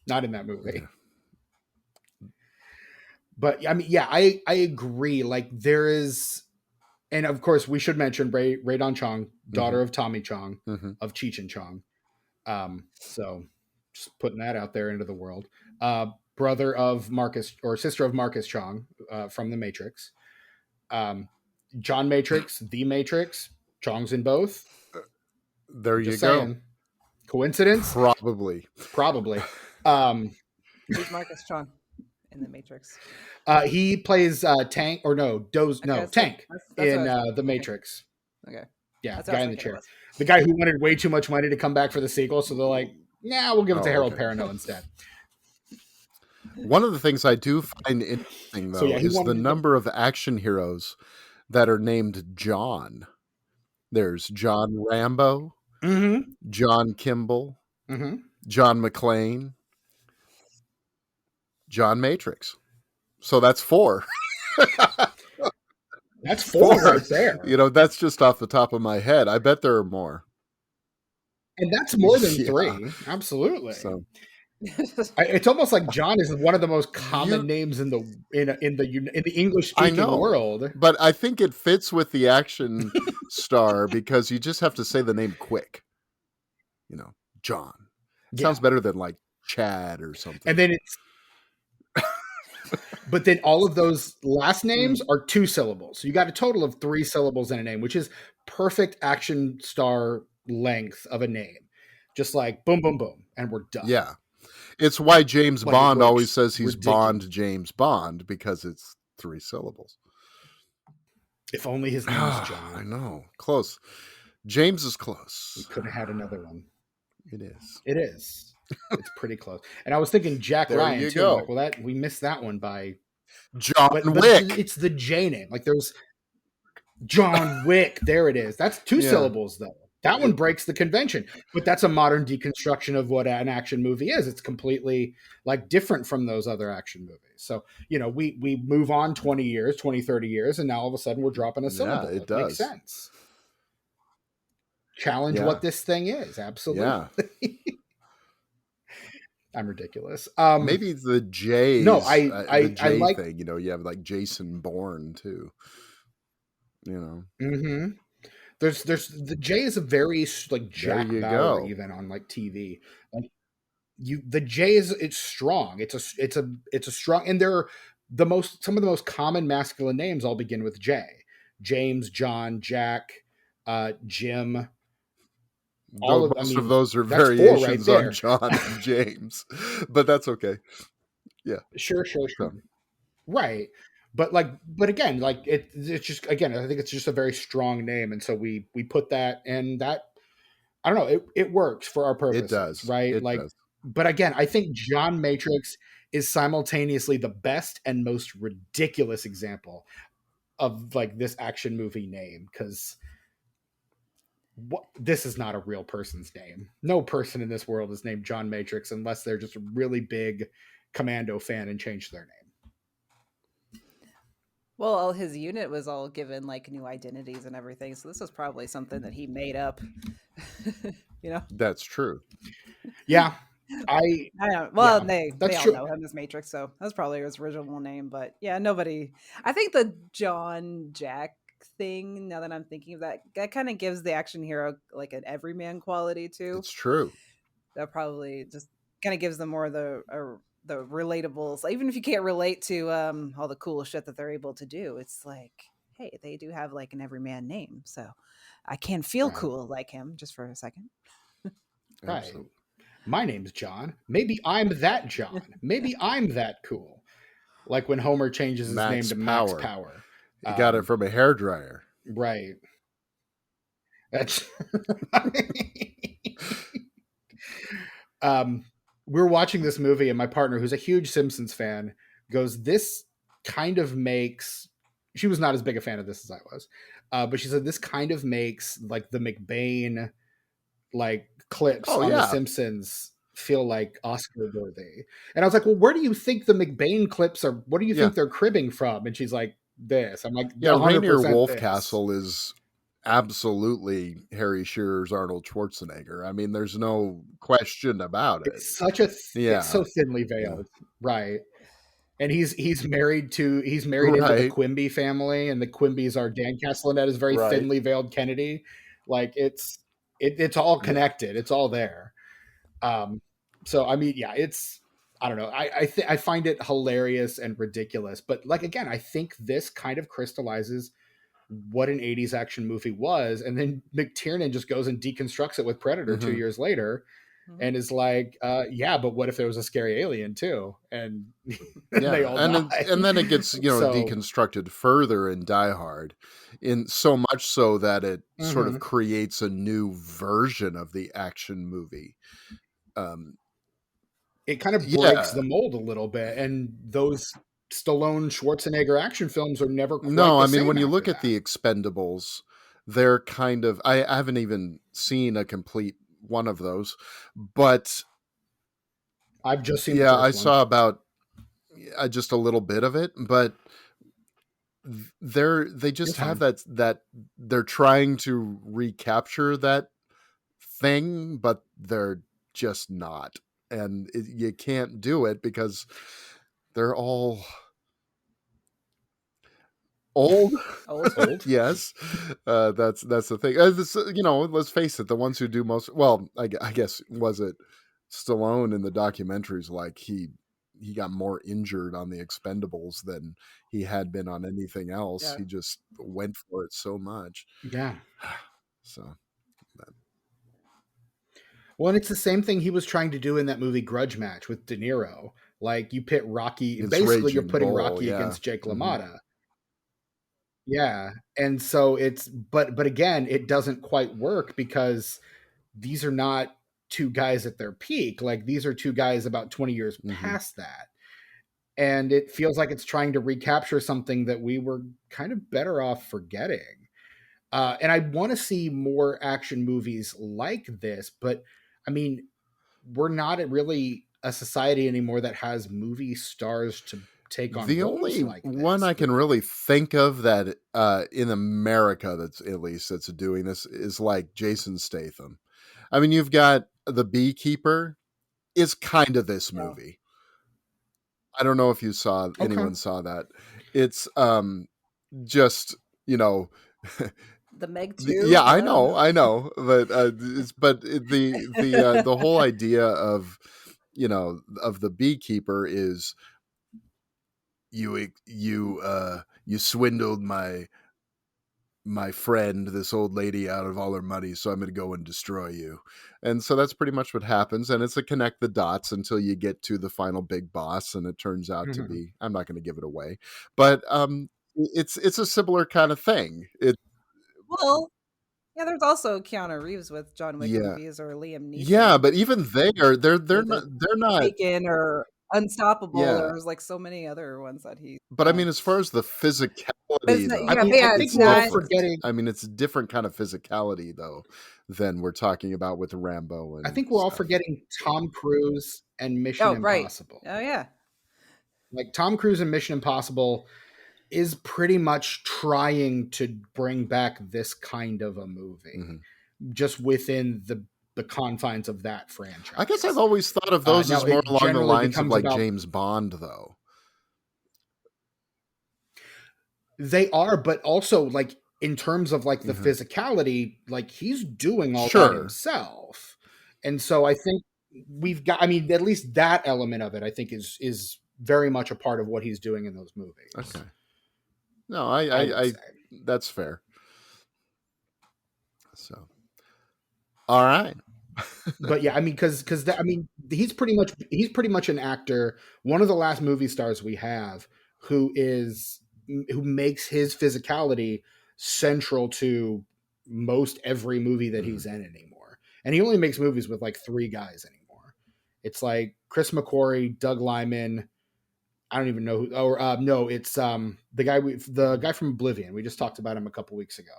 Not in that movie. Yeah. But I mean, I agree. Like, there is, and of course we should mention Rae Dawn Chong, daughter of Tommy Chong, of Cheech and Chong. So just putting that out there into the world. Brother of Marcus, or sister of Marcus Chong, from The Matrix. John Matrix, The Matrix, Chong's in both. There you go. Coincidence? Probably. Who's Marcus Chong in The Matrix? He plays Tank, or Tank in The Matrix. Okay. Yeah, the guy in the chair. The guy who wanted way too much money to come back for the sequel, so they're like, we'll give it to Harold Perrineau instead. One of the things I do find interesting, though, is the number of action heroes that are named John. There's John Rambo, John Kimball, John McClane, John Matrix. So that's 4. That's 4 right there. That's just off the top of my head. I bet there are more. And that's more than 3. Absolutely. So it's almost like John is one of the most common names in the English speaking world. But I think it fits with the action star because you just have to say the name quick. John. It sounds better than like Chad or something. And then but then all of those last names are 2 syllables. So you got a total of 3 syllables in a name, which is perfect action star length of a name. Just like boom, boom, boom, and we're done. Yeah. It's why James Bond always says he's Bond James Bond, because it's 3 syllables. If only his name was John. I know. Close. James is close. We could have had another one. It is. It's pretty close. And I was thinking Jack Ryan too. Go. Like, well, we missed that one by John Wick. It's the J name. Like, there's John Wick. There it is. That's 2 syllables though. That one breaks the convention. But that's a modern deconstruction of what an action movie is. It's completely like different from those other action movies. So, we move on 20 years, 20, 30 years, and now all of a sudden we're dropping a syllable. Yeah, it does. Makes sense. Challenge what this thing is. Absolutely. Yeah. I'm ridiculous. Maybe the J. No, I like thing. You have like Jason Bourne too. Mm-hmm. There's the J is a very like Jack Bauer even on like TV. Like the J it's strong. It's a strong, and they're some of the most common masculine names all begin with J. James, John, Jack, Jim. Most of those are variations on John and James, but that's okay. Yeah. Sure. Right. but again, like it's just, again, I think it's just a very strong name, and so we put that, and that, I don't know, it works for our It purposes, does. right? It Like, does. but again, I think John Matrix is simultaneously the best and most ridiculous example of like this action movie name, because this is not a real person's name. No person in this world is named John Matrix unless they're just a really big Commando fan and changed their name. Well, all his unit was all given like new identities and everything, so this was probably something that he made up. You know? That's true. Yeah, I don't. Well, yeah, they that's all true. know him as Matrix, so that's probably his original name. But yeah, nobody. I think the John Jack thing. Now that I'm thinking of that, that kind of gives the action hero like an everyman quality too. It's true. That probably just kind of gives them more of the relatables. Like, even if you can't relate to all the cool shit that they're able to do, it's like, hey, they do have like an everyman name, so I can feel Right. cool like him just for a second. Right. Absolutely. My name's John. Maybe I'm that John. Maybe I'm that cool. Like when Homer changes his name Max to Max Power. Power. He got it from a hairdryer. Right. That's we're watching this movie, and my partner, who's a huge Simpsons fan, goes, "This kind of makes." She was not as big a fan of this as I was, but she said this kind of makes like the McBain like clips Oh on The yeah. Simpsons feel like Oscar worthy. And I was like, "Well, where do you think the McBain clips are? What do you think they're cribbing from?" And she's like, "This." I'm like, Yeah, Rainier 100% this. Wolfcastle is absolutely Harry Shearer's Arnold Schwarzenegger. I mean, there's no question about it. It's such a it's so thinly veiled, right? And he's married into the Right. Quimby family, and the Quimbys are Dan Castellaneta is very Right. thinly veiled Kennedy. Like it's all Yeah. connected. It's all there. So I mean, yeah, it's, I don't know. I find it hilarious and ridiculous, but like again, I think this kind of crystallizes what an 80s action movie was, and then McTiernan just goes and deconstructs it with Predator 2 years later, and is like, yeah, but what if there was a scary alien too? And they all die. And then it gets, deconstructed further in Die Hard, in so much so that it sort of creates a new version of the action movie. It kind of breaks the mold a little bit, and those Stallone Schwarzenegger action films are never quite the same. When you look at the Expendables, they're kind of, I haven't even seen a complete one of those, but I've just seen the first I saw about just a little bit of it, but they just have that they're trying to recapture that thing, but they're just not, and you can't do it because they're all old. Yes, that's the thing. Let's face it, the ones who do most well, I guess, was it Stallone in the documentaries, like he got more injured on the Expendables than he had been on anything else. He just went for it so much. Yeah. So well, and it's the same thing he was trying to do in that movie Grudge Match with De Niro. Like, you pit Rocky, basically you're putting Rocky against Jake LaMotta. Yeah. And so but again, it doesn't quite work because these are not two guys at their peak. Like, these are two guys about 20 years past that. And it feels like it's trying to recapture something that we were kind of better off forgetting. And I want to see more action movies like this, but I mean, we're not really a society anymore that has movie stars to take on the roles only like this. one I can really think of that in America that's doing this is like Jason Statham. I mean, you've got The Beekeeper is kind of this movie. I don't know if you saw anyone saw that. It's just, The Meg 2. Yeah, I know, but the whole idea of of the beekeeper is you swindled my my friend, this old lady, out of all her money, so I'm going to go and destroy you. And so that's pretty much what happens. And it's a connect the dots until you get to the final big boss, and it turns out to be, I'm not going to give it away, but it's a similar kind of thing. Well, yeah, there's also Keanu Reeves with John Wick Yeah. movies, or Liam Yeah, Neeson but even they're with not like they're not. Taken or Unstoppable. Yeah, There's like so many other ones that he's but I mean, done. as far as the But it's physicality, not, though, yeah, but I yeah, think it's we're all not. forgetting. I mean, it's a different kind of physicality, though, than we're talking about with Rambo I and think we're all stuff. forgetting Tom Cruise and Mission Oh, right. Impossible. Oh, yeah. Like Tom Cruise and Mission Impossible is pretty much trying to bring back this kind of a movie, just within the confines of that franchise. I guess I've always thought of those now as more it along the generally lines of becomes like about James Bond, though. they are, but also like in terms of like the Mhm. physicality, like he's doing all that Sure. himself. And so I think we've got, I mean, at least that element of it, I think is very much a part of what he's doing in those movies. Okay. No, I would I say. that's fair. So, all right. But yeah, I mean, because I mean, he's pretty much an actor. One of the last movie stars we have who makes his physicality central to most every movie that he's in anymore. And he only makes movies with like 3 guys anymore. It's like Chris McQuarrie, Doug Liman. I don't even know who. Or no, it's the guy from Oblivion. We just talked about him a couple weeks ago.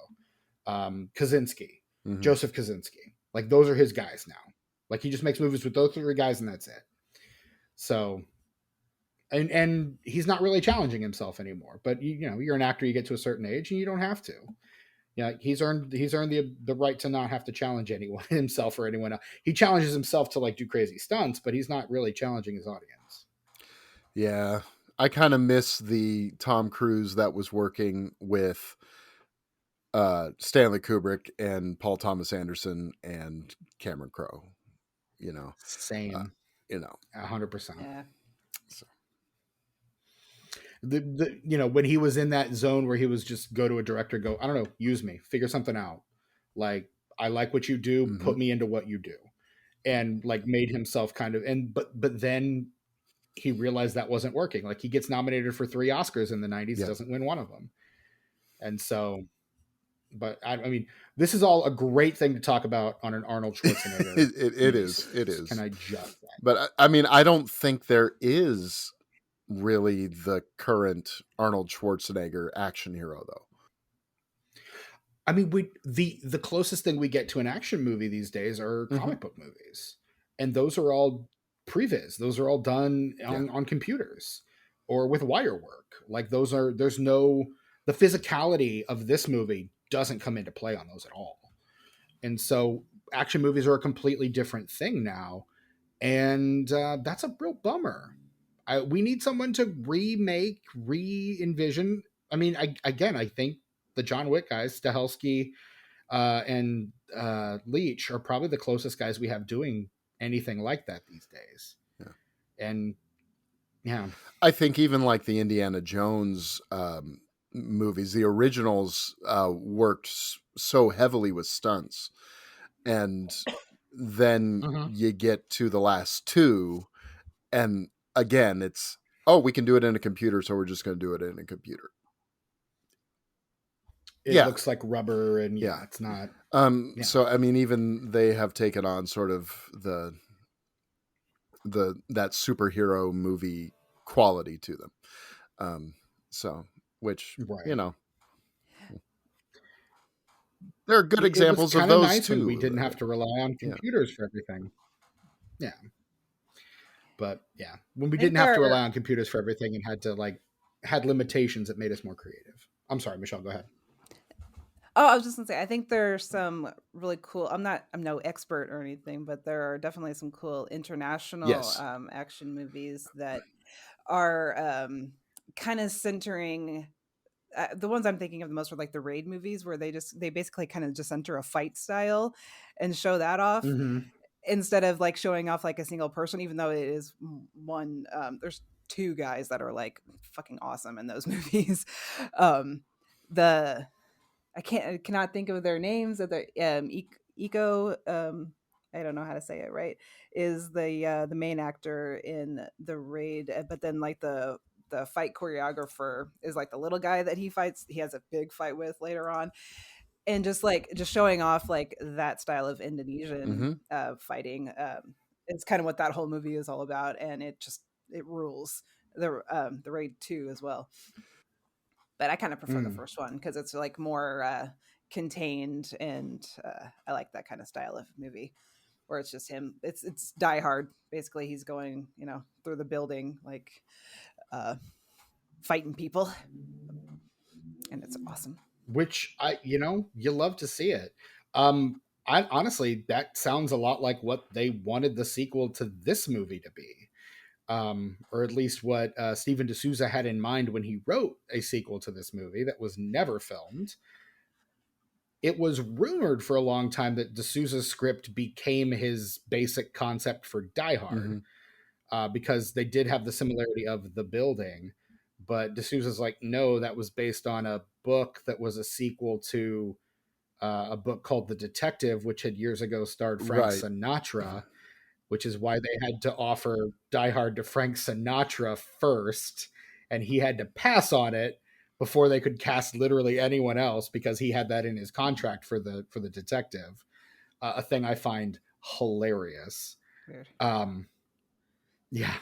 Kaczynski, Joseph Kaczynski. Like those are his guys now. Like he just makes movies with those 3 guys and that's it. So, and he's not really challenging himself anymore. But you know, you're an actor. You get to a certain age and you don't have to. Yeah, he's earned the right to not have to challenge anyone himself or anyone else. He challenges himself to like do crazy stunts, but he's not really challenging his audience. Yeah, I kind of miss the Tom Cruise that was working with Stanley Kubrick and Paul Thomas Anderson and Cameron Crowe. You know, Same. you know, 100%. Yeah. So. The you know, when he was in that zone where he was just go to a director, go, I don't know, use me, figure something out. Like I like what you do, put me into what you do, and like made himself kind of but then he realized that wasn't working. Like he gets nominated for 3 Oscars in the 90s, doesn't win one of them, and so. But I mean, this is all a great thing to talk about on an Arnold Schwarzenegger. it is. It is. Can I just? But I mean, I don't think there is really the current Arnold Schwarzenegger action hero, though. I mean, the closest thing we get to an action movie these days are comic book movies, and those are all previs. Those are all done on computers or with wire work. Like there's no the physicality of this movie doesn't come into play on those at all. And so action movies are a completely different thing now, and that's a real bummer. We need someone to remake, re-envision. I mean, I think the John Wick guys, Stahelski and Leach, are probably the closest guys we have doing anything like that these days. Yeah. And yeah, I think even like the Indiana Jones movies, the originals worked so heavily with stunts, and then you get to the last 2, and again, it's we can do it in a computer, so we're just going to do it in a computer. It looks like rubber, and it's not. So I mean, even they have taken on sort of that superhero movie quality to them. So which you know, there are good examples of those nice too. When we didn't have to rely on computers for everything. Yeah. But yeah, when we didn't have to rely on computers for everything and had limitations that made us more creative. I'm sorry, Michelle, go ahead. Oh, I was just gonna say, I think there's some really cool. I'm no expert or anything, but there are definitely some cool international action movies that are kind of centering. The ones I'm thinking of the most are like the raid movies, where they basically kind of just center a fight style and show that off instead of like showing off like a single person, even though it is one. There's 2 guys that are like fucking awesome in those movies. I cannot think of their names. Of the Eco, I don't know how to say it right, is the main actor in the raid, but then like the fight choreographer is like the little guy that he fights. He has a big fight with later on, and just showing off like that style of Indonesian Mm-hmm. fighting. It's kind of what that whole movie is all about, and it rules. The raid 2 as well, but I kind of prefer the Mm. first one because it's like more contained, and I like that kind of style of movie where it's just him. It's Die Hard basically. He's going through the building like uh, fighting people, and it's awesome. Which you love to see it. I honestly, that sounds a lot like what they wanted the sequel to this movie to be. Or at least what Stephen D'Souza had in mind when he wrote a sequel to this movie that was never filmed. It was rumored for a long time that D'Souza's script became his basic concept for Die Hard, because they did have the similarity of the building. But D'Souza's like, no, that was based on a book that was a sequel to a book called The Detective, which had years ago starred Frank Right. Sinatra, which is why they had to offer Die Hard to Frank Sinatra first, and he had to pass on it before they could cast literally anyone else because he had that in his contract for the detective. A thing I find hilarious. Weird. Yeah.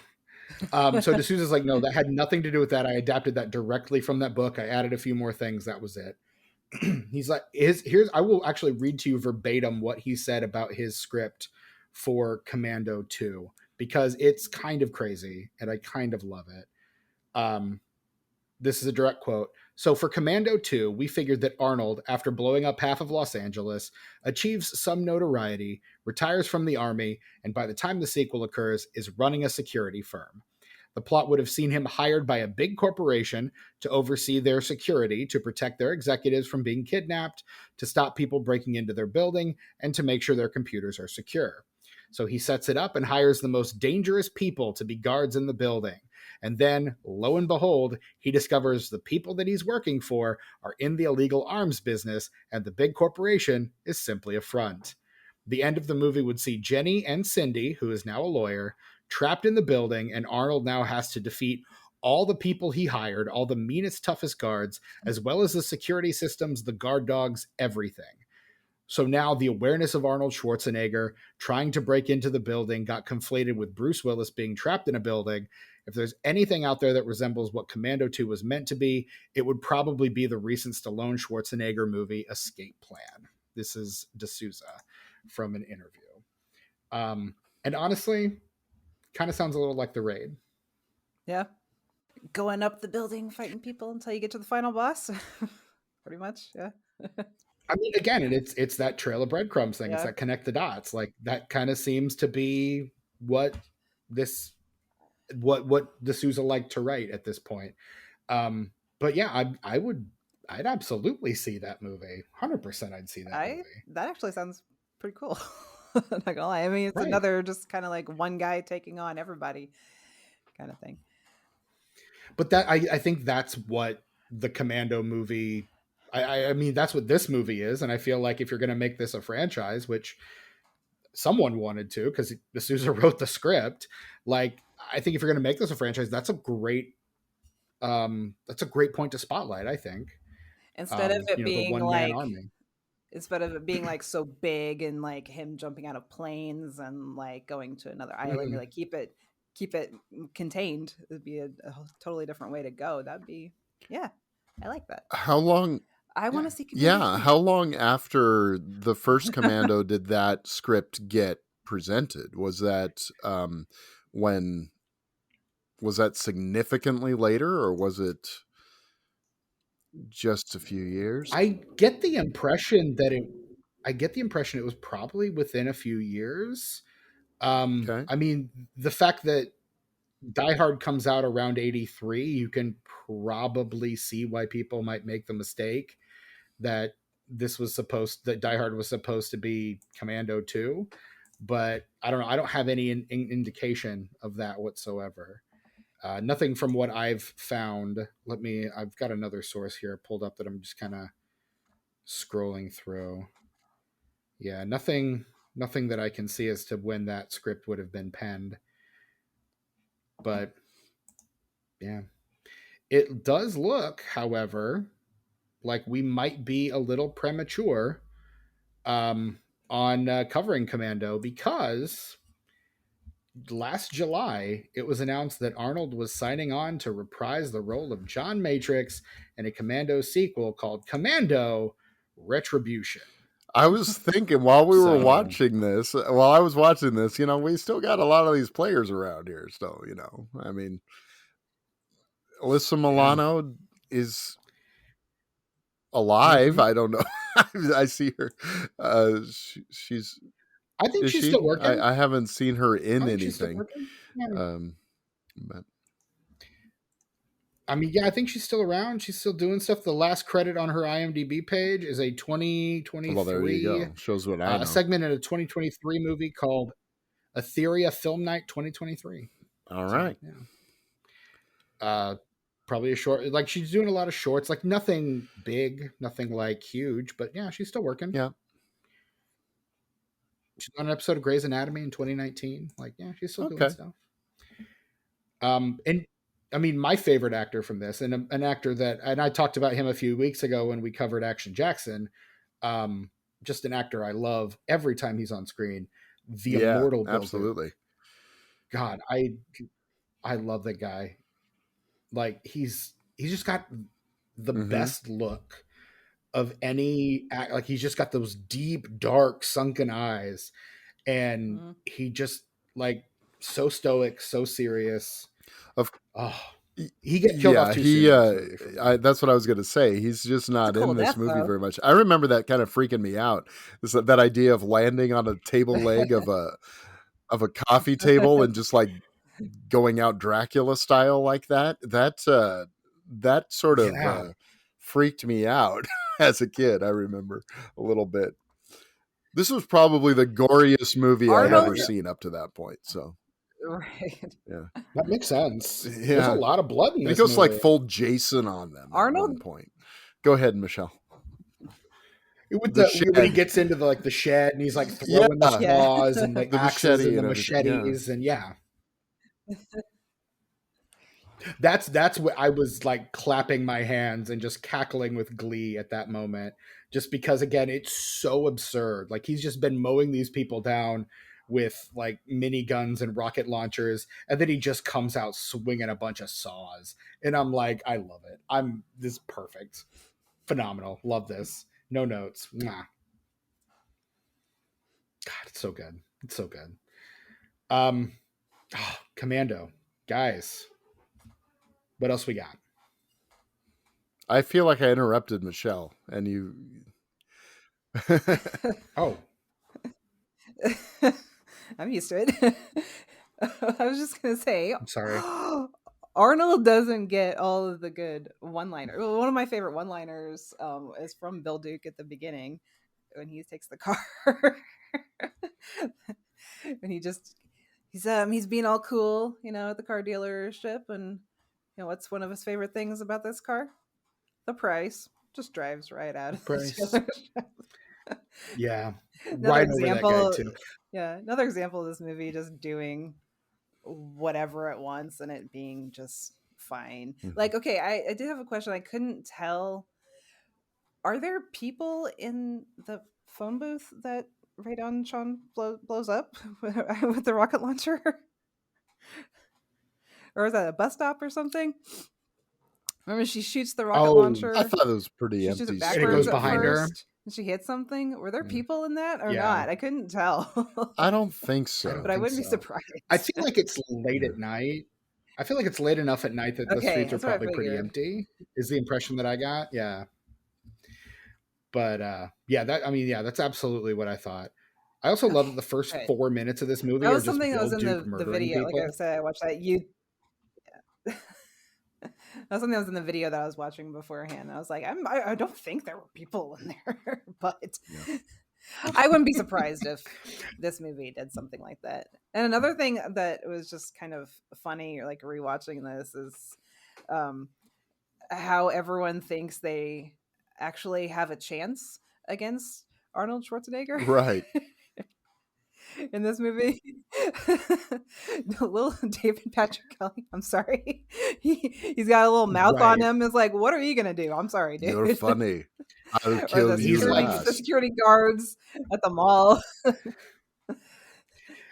So D'Souza's like, no, that had nothing to do with that. I adapted that directly from that book. I added a few more things. That was it. He's like, here's I will actually read to you verbatim what he said about his script for Commando 2 because it's kind of crazy and I kind of love it. This is a direct quote. So for Commando 2, we figured that Arnold, after blowing up half of Los Angeles, achieves some notoriety, retires from the army, and by the time the sequel occurs, is running a security firm. The plot would have seen him hired by a big corporation to oversee their security, to protect their executives from being kidnapped, to stop people breaking into their building, and to make sure their computers are secure. So he sets it up and hires the most dangerous people to be guards in the building. And then, lo and behold, he discovers the people that he's working for are in the illegal arms business, and the big corporation is simply a front. The end of the movie would see Jenny and Cindy, who is now a lawyer, trapped in the building, and Arnold now has to defeat all the people he hired, all the meanest, toughest guards, as well as the security systems, the guard dogs, everything. So now the awareness of Arnold Schwarzenegger trying to break into the building got conflated with Bruce Willis being trapped in a building. If there's anything out there that resembles what Commando 2 was meant to be, it would probably be the recent Stallone Schwarzenegger movie Escape Plan. This is D'Souza from an interview. And honestly, kind of sounds a little like The Raid. Yeah, going up the building fighting people until you get to the final boss. Pretty much, yeah. I mean, again, and it's that trail of breadcrumbs thing. It's Yeah. that connect the dots. Like that kind of seems to be what this what D'Souza liked to write at this point. But yeah, I'd absolutely see that movie. 100% I'd see that movie. That actually sounds pretty cool. Not gonna lie. I mean, it's Right. another just kind of like one guy taking on everybody kind of thing. But that I think that's what the Commando movie I mean that's what this movie is, and I feel like if you're gonna make this a franchise, which someone wanted to, because D'Souza wrote the script, like I think if you're gonna make this a franchise, that's a great point to spotlight, I think. Instead of it The being one man like army. so big and like him jumping out of planes and like going to another island, Mhm. like keep it contained. It'd be a totally different way to go. That'd be yeah. I like that. How long? I want Yeah. to see Commando Yeah, 3. how long after the first Commando did that script get presented? Was that when? Was that significantly later, or was it just a few years? I get the impression it was probably within a few years. Okay. I mean, the fact that Die Hard comes out around 83, you can probably see why people might make the mistake that Die Hard was supposed to be Commando 2, but I don't know. I don't have any indication of that whatsoever. Nothing from what I've found. I've got another source here pulled up that I'm just kind of Scrolling through. Yeah, nothing that I can see as to when that script would have been penned. But yeah. It does look, however, like we might be a little premature on covering Commando, because last July it was announced that Arnold was signing on to reprise the role of John Matrix in a Commando sequel called Commando Retribution. I was thinking while we were So- watching this, while I was watching this, you know, we still got a lot of these players around here. So, you know, I mean, Alyssa Milano is alive. Mhm. I don't know. I see her. She's. I think Is she's she? still working. I haven't seen her in I think she's still anything. working. Yeah. But I mean, yeah, I think she's still around. She's still doing stuff. The last credit on her IMDb page is a 2023. well, there you go. Shows what I know. A segment in a 2023 movie called Etheria Film Night 2023. All right. So, yeah. Probably a short. Like, she's doing a lot of shorts. Like, nothing big, nothing like huge, but yeah, she's still working. Yeah. She's on an episode of Grey's Anatomy in 2019. Like, yeah, she's still doing stuff. And I mean, my favorite actor from this, and an actor that, and I talked about him a few weeks ago when we covered Action Jackson. Just an actor I love every time he's on screen. The Immortal Bill. Absolutely. God, I love that guy. Like, he's just got the best look of any act. Like, he's just got those deep, dark, sunken eyes, and he just, like, so stoic, so serious. He gets killed off too soon. That's what I was going to say. He's just not in this movie very much. I remember that kind of freaking me out. That idea of landing on a table leg of a coffee table and just like going out Dracula style like that. That sort of freaked me out as a kid. I remember a little bit. This was probably the goriest movie I'd ever seen up to that point. So. Right. Yeah. That makes sense. Yeah. There's a lot of blood in this It goes movie. like full Jason on them Arnold? at one point. Go ahead, Michelle. When he gets into the shed and he's like throwing the claws and the axes and the machetes and That's what I was like, clapping my hands and just cackling with glee at that moment, just because, again, it's so absurd. Like, he's just been mowing these people down with like mini guns and rocket launchers, and then he just comes out swinging a bunch of saws, and I'm like, I love it. This is perfect, phenomenal, love this. No notes. Mwah. God, it's so good. It's so good. Commando, guys. What else we got? I feel like I interrupted Michelle, and you. Oh. I'm used to it. I was just going to say, I'm sorry. Arnold doesn't get all of the good one-liners. One of my favorite one-liners is from Bill Duke at the beginning when he takes the car. And he's being all cool, at the car dealership, and what's one of his favorite things about this car? The price. Just drives right out of the dealership. Yeah. Right over that guy too. Yeah, another example of this movie just doing whatever it wants and it being just fine. Like, okay, I did have a question. I couldn't tell. Are there people in the phone booth that Radon Sean blows up with the rocket launcher? Or is that a bus stop or something? Remember, she shoots the rocket launcher. I thought it was pretty empty. And it goes behind her. And she hits something. Were there people in that or not? I couldn't tell. I don't think so. But I wouldn't be surprised. I feel like it's late at night. I feel like it's late enough at night that the streets are probably pretty empty, is the impression that I got. Yeah. But that's absolutely what I thought. I also love that the first 4 minutes of this movie that was are just something that was in Duke the video. People. Like I said, I watched that. That was something that was in the video that I was watching beforehand. I was like, I don't think there were people in there, but I wouldn't be surprised if this movie did something like that. And another thing that was just kind of funny, like rewatching this, is how everyone thinks they actually have a chance against Arnold Schwarzenegger. Right. In this movie. Little David Patrick Kelly, I'm sorry. He's got a little mouth on him. It's like, what are you gonna do? I'm sorry, dude. You're funny. I'll Or kill you last. the security guards at the mall.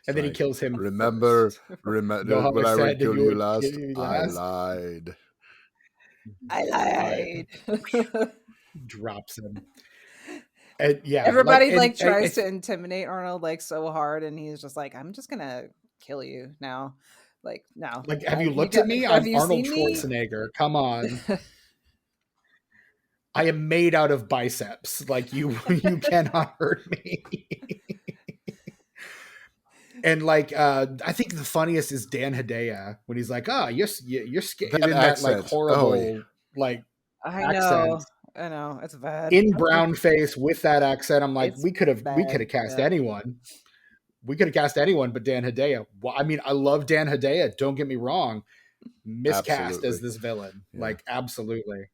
And then he kills him. Remember Know how when I I said would that kill you you would last? kill me I last? lied. I lied. Drops him. And yeah, everybody tries to intimidate Arnold like so hard, and he's just like, I'm just gonna kill you now. Like, no. Like, have you looked at me? I'm Arnold Schwarzenegger. Come on. I am made out of biceps. Like, you cannot hurt me. And like, I think the funniest is Dan Hedaya when he's like, "Oh, you're scared." That in accent. That like horrible like accent. I know it's bad. In brown face with that accent, I'm like, we could have cast anyone. We could have cast anyone but Dan Hedaya. Well, I mean, I love Dan Hedaya. Don't get me wrong. Miscast as this villain. Yeah. Like, absolutely.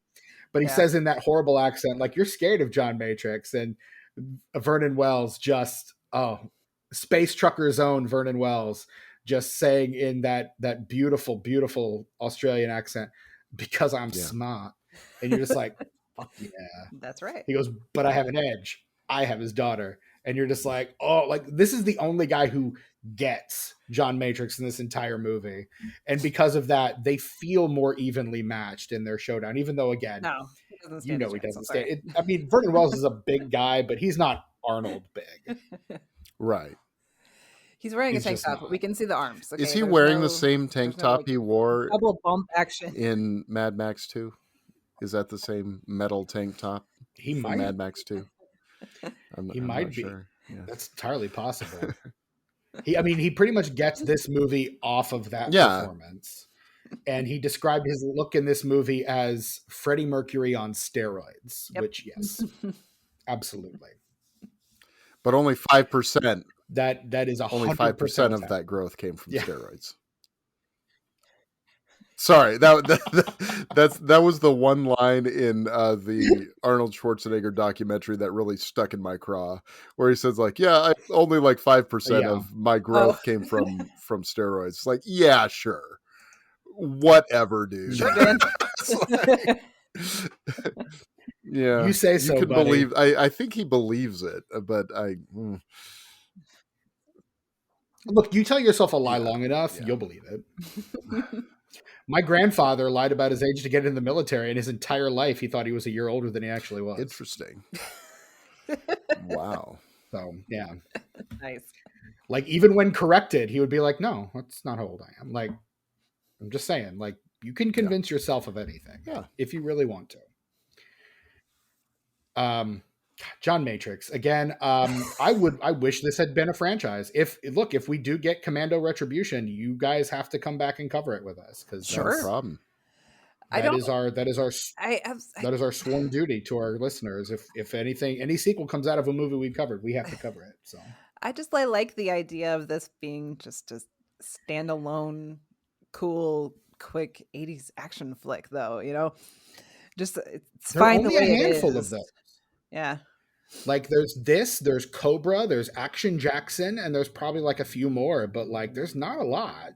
But he says in that horrible accent, like, you're scared of John Matrix. And Vernon Wells just, Space Trucker's own Vernon Wells just saying in that beautiful, beautiful Australian accent, because I'm smart. And you're just like, fuck yeah. That's right. He goes, but I have an edge. I have his daughter. And you're just like, oh, like, this is the only guy who gets John Matrix in this entire movie. And because of that, they feel more evenly matched in their showdown, even though, again, he doesn't stand. I mean, Vernon Wells is a big guy, but he's not Arnold big. Right. He's wearing a tank top, but we can see the arms. Okay? Is he wearing the same tank top he wore double bump action in Mad Max 2? Is that the same metal tank top? He might. Mad Max 2. He might be. Sure. Yeah. That's entirely possible. He pretty much gets this movie off of that performance. And he described his look in this movie as Freddie Mercury on steroids, which, yes, absolutely. But only 5%. That is 100% only 5% of that growth came from steroids. Sorry, that was the one line in the Arnold Schwarzenegger documentary that really stuck in my craw, where he says like, only like 5% of my growth came from steroids. Like, yeah, sure, whatever, dude. Sure, Dan. Yeah, you say so. You can buddy. believe. I think he believes it, but look. You tell yourself a lie long enough, you'll believe it. My grandfather lied about his age to get in the military, and his entire life he thought he was a year older than he actually was. Interesting. Wow. So, yeah. Nice. Like, even when corrected, he would be like, no, that's not how old I am. Like, I'm just saying, like, you can convince yourself of anything if you really want to. John Matrix again. I wish this had been a franchise. If we do get Commando Retribution, you guys have to come back and cover it with us, because no problem. That is our sworn duty to our listeners. If anything, any sequel comes out of a movie we've covered, we have to cover it. So I like the idea of this being just a standalone, cool, quick 80s action flick, though. Just it's fine the way it is. There are only a handful of those. Yeah. Like, there's Cobra, there's Action Jackson, and there's probably like a few more, but like there's not a lot.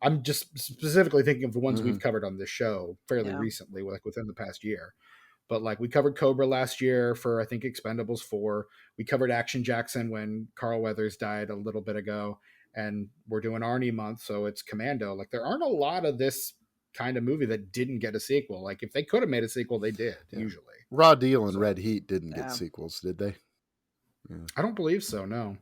I'm just specifically thinking of the ones we've covered on this show fairly recently, like within the past year. But like, we covered Cobra last year for, I think, Expendables 4. We covered Action Jackson when Carl Weathers died a little bit ago, and we're doing Arnie month, so it's Commando. Like, there aren't a lot of this kind of movie that didn't get a sequel. Like, if they could have made a sequel, they did usually. Raw Deal and Red Heat didn't get sequels, did they? Yeah. I don't believe so. No.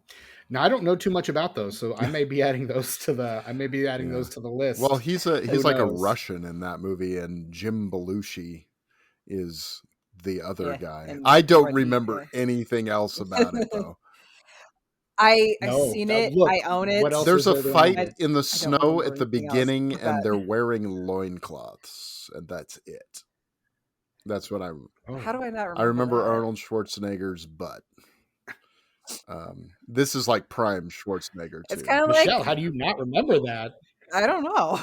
Now, I don't know too much about those, so I may be adding those to the list. Well, he's like a Russian in that movie, and Jim Belushi is the other guy. I don't remember anything else about it though. I've seen it. Look, I own it. There's a fight in the snow at the beginning, and they're wearing loincloths, and that's it. That's what I remember. How do I not remember? I remember that? Arnold Schwarzenegger's butt. This is like prime Schwarzenegger too. It's kind of Michelle, how do you not remember that? I don't know.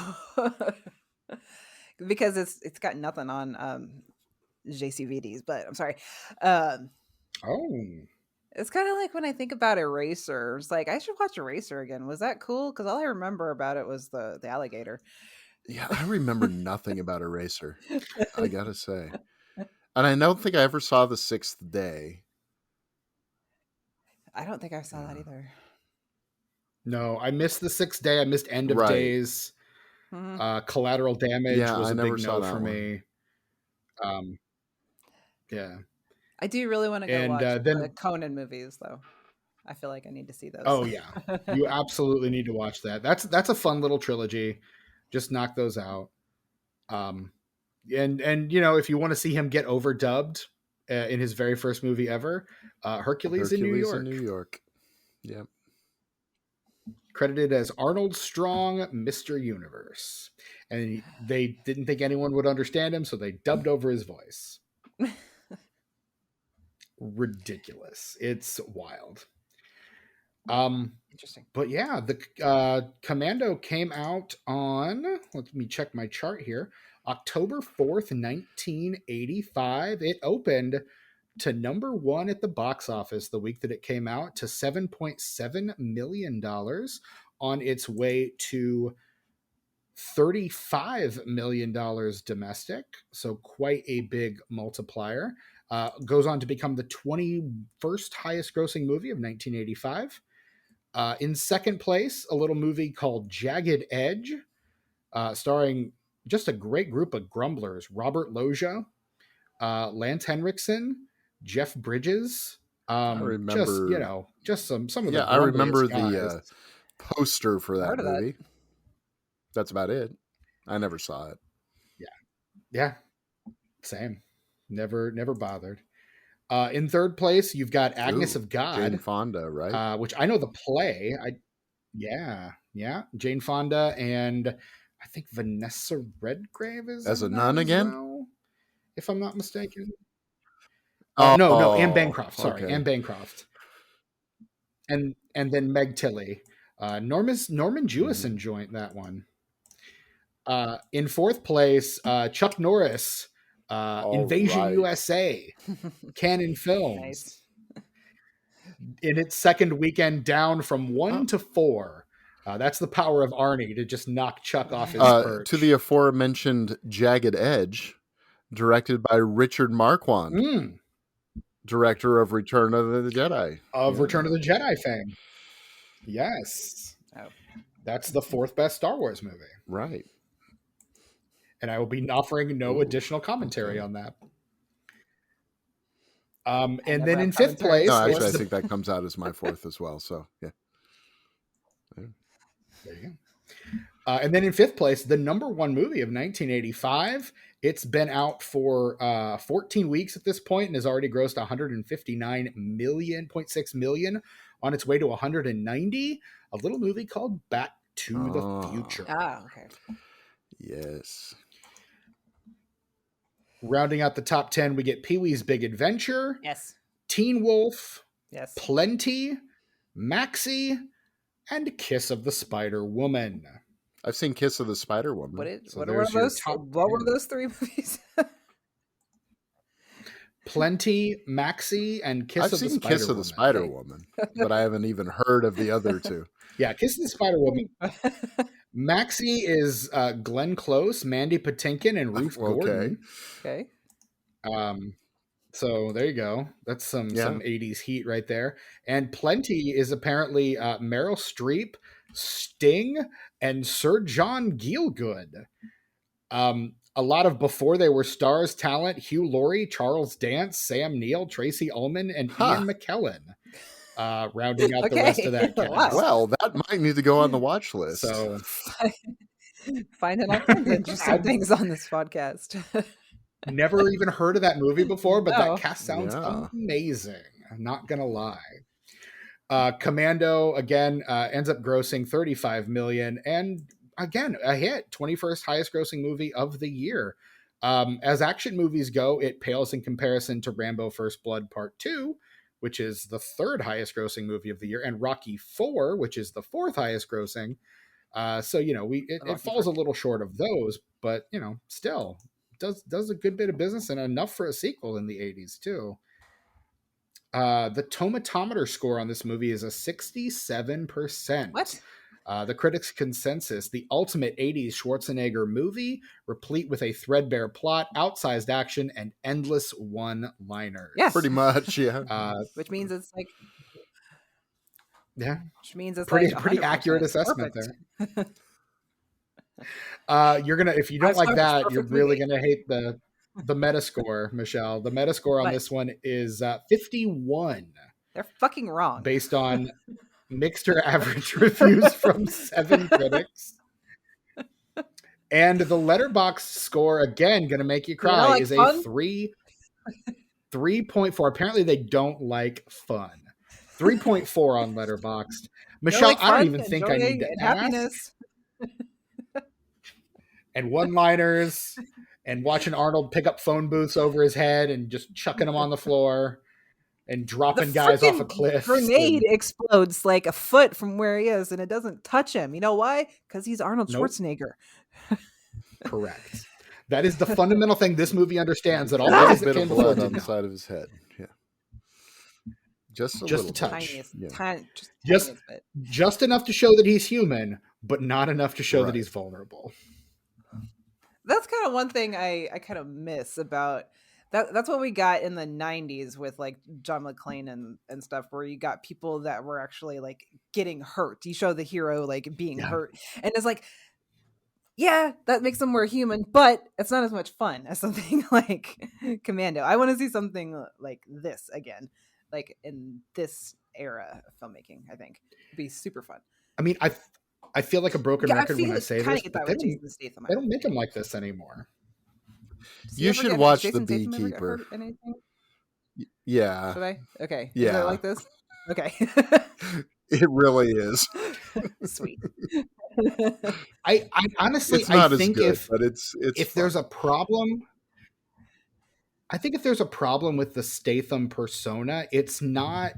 Because it's got nothing on JCVDs, but I'm sorry. Oh, It's kind of like when I think about Eraser. It's like I should watch Eraser again. Was that cool? Because all I remember about it was the alligator. Yeah, I remember nothing about Eraser, I gotta say. And I don't think I ever saw The Sixth Day. I don't think I saw that Yeah. either. no, I missed The Sixth Day. I missed End of Right. Days. Collateral Damage Yeah, was I a never big saw no that for one. me. Yeah. I do really want to go And watch the then, Conan movies, though. I feel like I need to see those. oh yeah, you absolutely need to watch that. That's a fun little trilogy. Just knock those out. And you know, if you want to see him get overdubbed in his very first movie ever, Hercules in New York. in New York. Yep. Credited as Arnold Strong, Mr. Universe. And they didn't think anyone would understand him, so they dubbed over his voice. Ridiculous. It's wild. Interesting. But yeah, the Commando came out on, let me check my chart here, October 4th, 1985. It opened to number 1 at the box office the week that it came out, to $7.7 million, on its way to $35 million domestic. So quite a big multiplier. Goes on to become the 21st highest grossing movie of 1985. In second place, a little movie called Jagged Edge, starring just a great group of grumblers: Robert Loggia, Lance Henriksen, Jeff Bridges. I remember. Just some of the Yeah, I remember guys. the poster for that Heard of movie. that. That's about it. I never saw it. Yeah, same. Never bothered. In third place, you've got Agnes Ooh, of God, Jane Fonda, right? which I know the play. Yeah, Jane Fonda, and I think Vanessa Redgrave is As in a that nun as again? well, if I'm not mistaken. Oh, No, Anne Bancroft. Sorry, okay. Anne Bancroft, and then Meg Tilly. Norman Jewison joined that one. In fourth place, Chuck Norris, Invasion right. USA, Canon Films. Nice. In its second weekend, down from 1 to 4. That's the power of Arnie to just knock Chuck off his perch. To the aforementioned Jagged Edge, directed by Richard Marquand, director of Return of the Jedi. Return of the Jedi fame. Yes. Oh. That's the 4th best Star Wars movie. Right. And I will be offering no additional commentary on that. And then in 5th place... No, actually, I think that comes out as my 4th as well, so yeah. There you go. And then in 5th place, the number 1 movie of 1985. It's been out for 14 weeks at this point and has already grossed 159.6 million on its way to 190. A little movie called Back to the Future. Ah, okay. Yes. Rounding out the top 10, we get Pee-wee's Big Adventure. Yes. Teen Wolf. Yes. Plenty. Maxie. And Kiss of the Spider Woman. I've seen Kiss of the Spider Woman. What were those 3 movies? Plenty, Maxie, and Kiss of the Spider Woman. Kiss of the Spider Woman, but I haven't even heard of the other 2. Yeah, Kiss of the Spider Woman. Maxie is Glenn Close, Mandy Patinkin, and Ruth Gordon. Okay. So there you go. That's some 80s heat right there. And Plenty is apparently Meryl Streep, Sting, and Sir John Gielgud. A lot of before they were stars talent: Hugh Laurie, Charles Dance, Sam Neill, Tracy Ullman, and Ian McKellen. Rounding out the rest of that cast. Wow. Well, that might need to go on the watch list. So finding all kinds of interesting things on this podcast. Never even heard of that movie before, but that cast sounds amazing. I'm not gonna lie. Commando again ends up grossing 35 million, and again a hit, 21st highest grossing movie of the year. As action movies go, it pales in comparison to Rambo: First Blood Part 2, which is the 3rd highest grossing movie of the year, and Rocky 4, which is the 4th highest grossing. So it falls a little short of those, but still does a good bit of business and enough for a sequel in the 80s too. The tomatometer score on this movie is a 67%. What? The critics' consensus: the ultimate 80s Schwarzenegger movie, replete with a threadbare plot, outsized action, and endless one-liners. Yes. Pretty much, yeah. Which means it's like, yeah, which means it's pretty like pretty 100%. accurate assessment Perfect. there. You're gonna, if you don't like that, you're really movie. gonna hate the Metascore, Michelle. The Metascore on What? this one is 51. They're fucking wrong. Based on mixed or average reviews from 7 critics. And the Letterboxd score, again, gonna make you cry, like is fun? a 3.4. Apparently they don't like fun. 3.4 on Letterboxd. Michelle, like I don't fun, even think I joy, need to and ask. happiness. And one-liners, and watching Arnold pick up phone booths over his head and just chucking them on the floor and dropping guys off a cliff. Grenade explodes like a foot from where he is, and it doesn't touch him. You know why? Because he's Arnold Schwarzenegger. Correct. That is the fundamental thing this movie understands. That all a things that bit of came before blood on did the not. side of his head. Yeah, just a Just little a touch. Tiniest, Yeah. tiniest bit. Just enough to show that he's human, but not enough to show that Right. he's vulnerable. That's kind of one thing I kind of miss about that. That's what we got in the 90s with like John McClane and stuff, where you got people that were actually like getting hurt. You show the hero like being hurt, and it's like, yeah, that makes them more human, but it's not as much fun as something like Commando. I want to see something like this again, like in this era of filmmaking. I think it'd be super fun. I mean, I feel like a broken record when I say this, but they don't make them like this anymore. You should watch The Beekeeper. Yeah. Should I? Okay. Yeah. Is it like this? Okay. It really is. Sweet. I honestly, it's not I think as good, but it's if fun. there's a problem, I think if there's a problem with the Statham persona, it's not.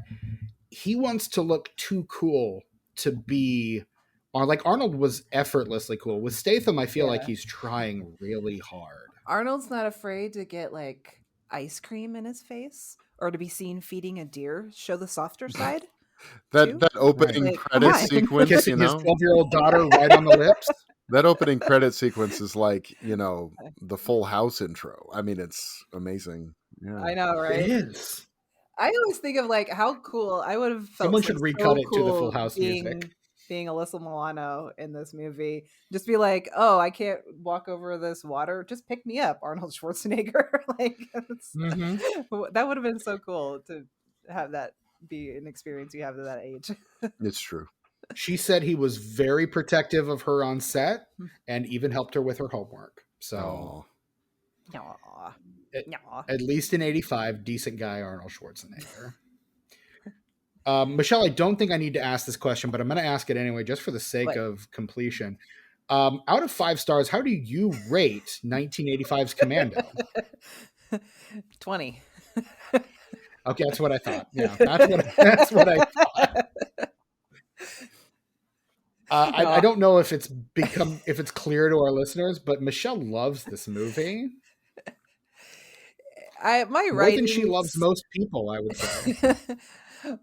He wants to look too cool to be. Or like Arnold was effortlessly cool. With Statham, I feel like he's trying really hard. Arnold's not afraid to get like ice cream in his face or to be seen feeding a deer. Show the softer side. That opening credit sequence, kissing his 12-year-old daughter right on the lips. That opening credit sequence is like, the Full House intro. I mean, it's amazing. Yeah. I know, right? It is. I always think of like how cool I would have felt. Someone should recut it to the Full House music. Being Alyssa Milano in this movie, just be like, oh, I can't walk over this water, just pick me up, Arnold Schwarzenegger. Like that would have been so cool to have that be an experience you have at that age. It's true. She said he was very protective of her on set and even helped her with her homework. So at least in 85, decent guy Arnold Schwarzenegger. Michelle, I don't think I need to ask this question, but I'm going to ask it anyway, just for the sake of completion. Out of 5 stars, how do you rate 1985's Commando? 20. Okay, that's what I thought. Yeah, that's what I thought. I don't know if it's clear to our listeners, but Michelle loves this movie. More than she loves most people, I would say.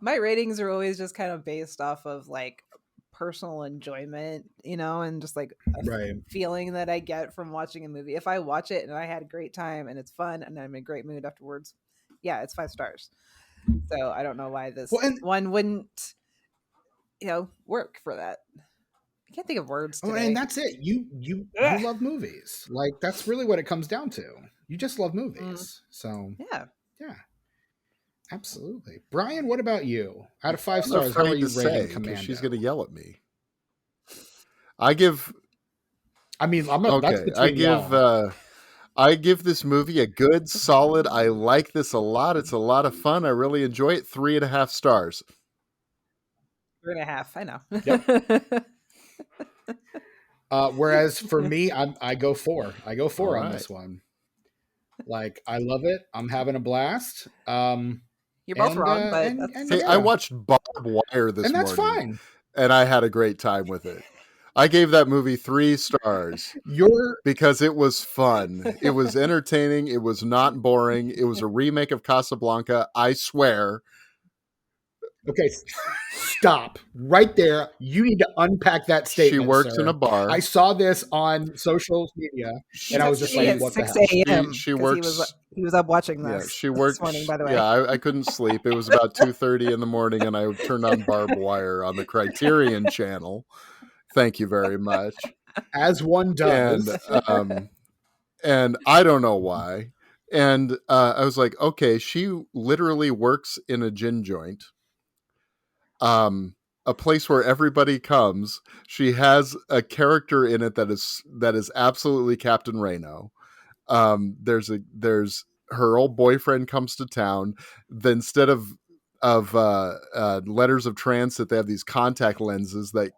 My ratings are always just kind of based off of like personal enjoyment, and just like a feeling that I get from watching a movie. If I watch it and I had a great time and it's fun and I'm in a great mood afterwards, yeah, it's 5 stars. So I don't know why this one wouldn't, work for that. I can't think of words today. And that's it. You love movies. Like that's really what it comes down to. You just love movies. So yeah. Absolutely. Brian, what about you? Out of 5 stars, how are you rating Commando? She's going to yell at me. I give this movie a good, solid, I like this a lot. It's a lot of fun. I really enjoy it. 3.5 stars. 3.5. I know. Yep. Whereas for me, I go 4. I go 4 on this one. Like, I love it. I'm having a blast. You're both wrong, but I watched Barbed Wire this morning. And that's fine. And I had a great time with it. I gave that movie 3 stars You're because it was fun. It was entertaining. It was not boring. It was a remake of Casablanca. I swear. okay. Stop right there. You need to unpack that She statement, works in sir. a bar. I saw this on social media, and I was just like, at "What the 6 hell?" a.m. She 'cause works. He was up watching Yeah, this. she this works. morning, by the way. Yeah, I couldn't sleep. It was about 2:30 in the morning, and I turned on Barbed Wire on the Criterion channel. Thank you very much. As one does. And I don't know why. And I was like, okay, she literally works in a gin joint, a place where everybody comes. She has a character in it that is absolutely Captain Reno. There's her old boyfriend comes to town. Then instead of letters of transit, they have these contact lenses that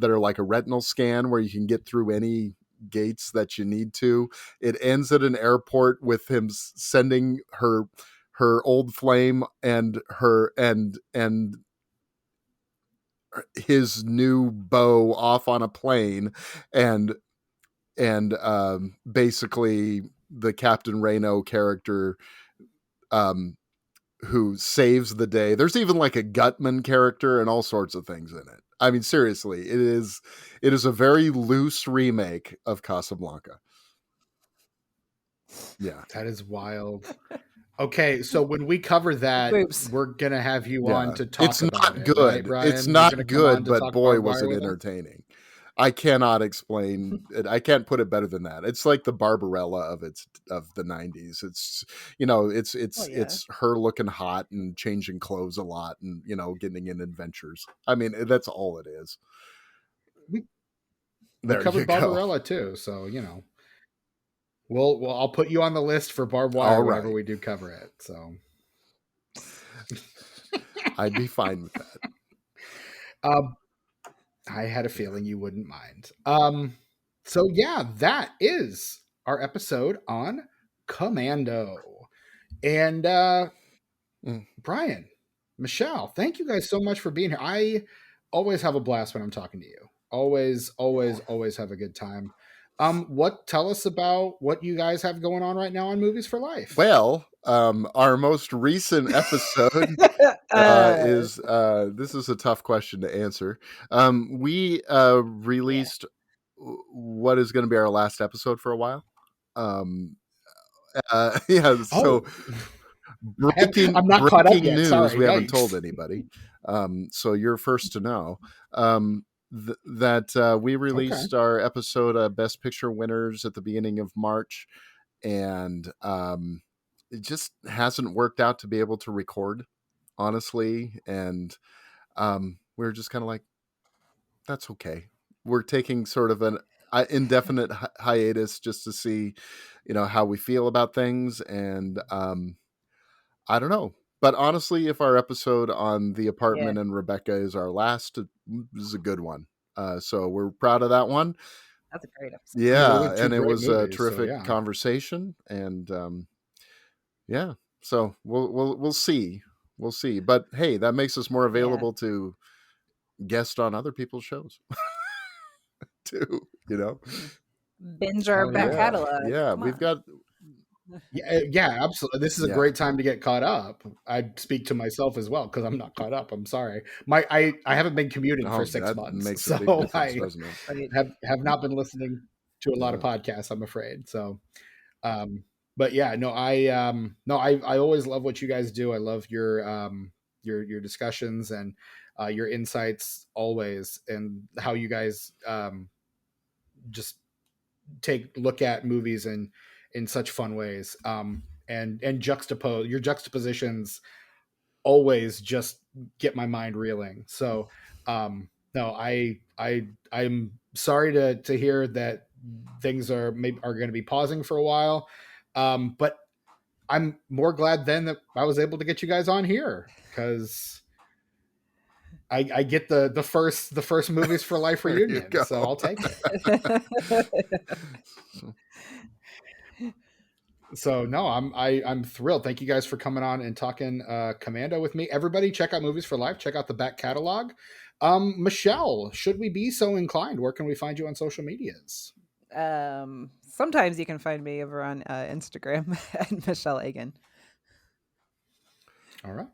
are like a retinal scan where you can get through any gates that you need to. It ends at an airport with him sending her old flame and his new beau off on a plane, and basically the Captain Reno character who saves the day. There's even like a Gutman character and all sorts of things in it. I mean, seriously, it is a very loose remake of Casablanca. Yeah. That is wild. Okay, so when we cover that, Boobs. we're gonna have you on to talk It's about not it, good. right, Brian? It's You're not gonna come on good, to but talk boy, Barbed was Wire it with us? entertaining. I cannot explain it. I can't put it better than that. It's like the Barbarella of the 90s. It's it's her looking hot and changing clothes a lot and getting in adventures. I mean, that's all it is. We There you covered go. Barbarella too, so Well, I'll put you on the list for Barbed Wire All whenever right. we do cover it. So I'd be fine with that. I had a feeling you wouldn't mind. So yeah, that is our episode on Commando. And Brian, Michele, thank you guys so much for being here. I always have a blast when I'm talking to you. Always have a good time. Tell us about what you guys have going on right now on Movies for Life. Well, our most recent episode is this is a tough question to answer. We released what is going to be our last episode for a while. Yeah, so I'm not caught up yet. news. Sorry, we haven't told anybody. So you're first to know. That we released our episode Best Picture winners at the beginning of March, and it just hasn't worked out to be able to record, honestly. And we're just kind of like, that's okay. We're taking sort of an indefinite hiatus just to see, how we feel about things. And I don't know. But honestly, if our episode on The Apartment and Rebecca is our last, this is a good one. So we're proud of that one. That's a great episode. Yeah, and it was a terrific conversation, and yeah. So we'll see, But hey, that makes us more available to guest on other people's shows too. Binge our back catalog. Yeah, we've got. Yeah, absolutely. This is a great time to get caught up. I speak to myself as well because I'm not caught up. I'm sorry. I haven't been commuting for 6 months, makes so a big difference, I doesn't it? have not been listening to a lot of podcasts, I'm afraid. So, but yeah, no, I always love what you guys do. I love your discussions and your insights always, and how you guys just look at movies in such fun ways, and juxtapose your juxtapositions always just get my mind reeling. So no, I'm sorry to hear that things are going to be pausing for a while, but I'm more glad then that I was able to get you guys on here, because I get the first Movies for Life reunion, so I'll take it. So no, I'm thrilled. Thank you guys for coming on and talking Commando with me. Everybody, check out Movies for Life. Check out the back catalog. Michele, should we be so inclined, where can we find you on social medias? Sometimes you can find me over on Instagram at Michele Eggen. All right.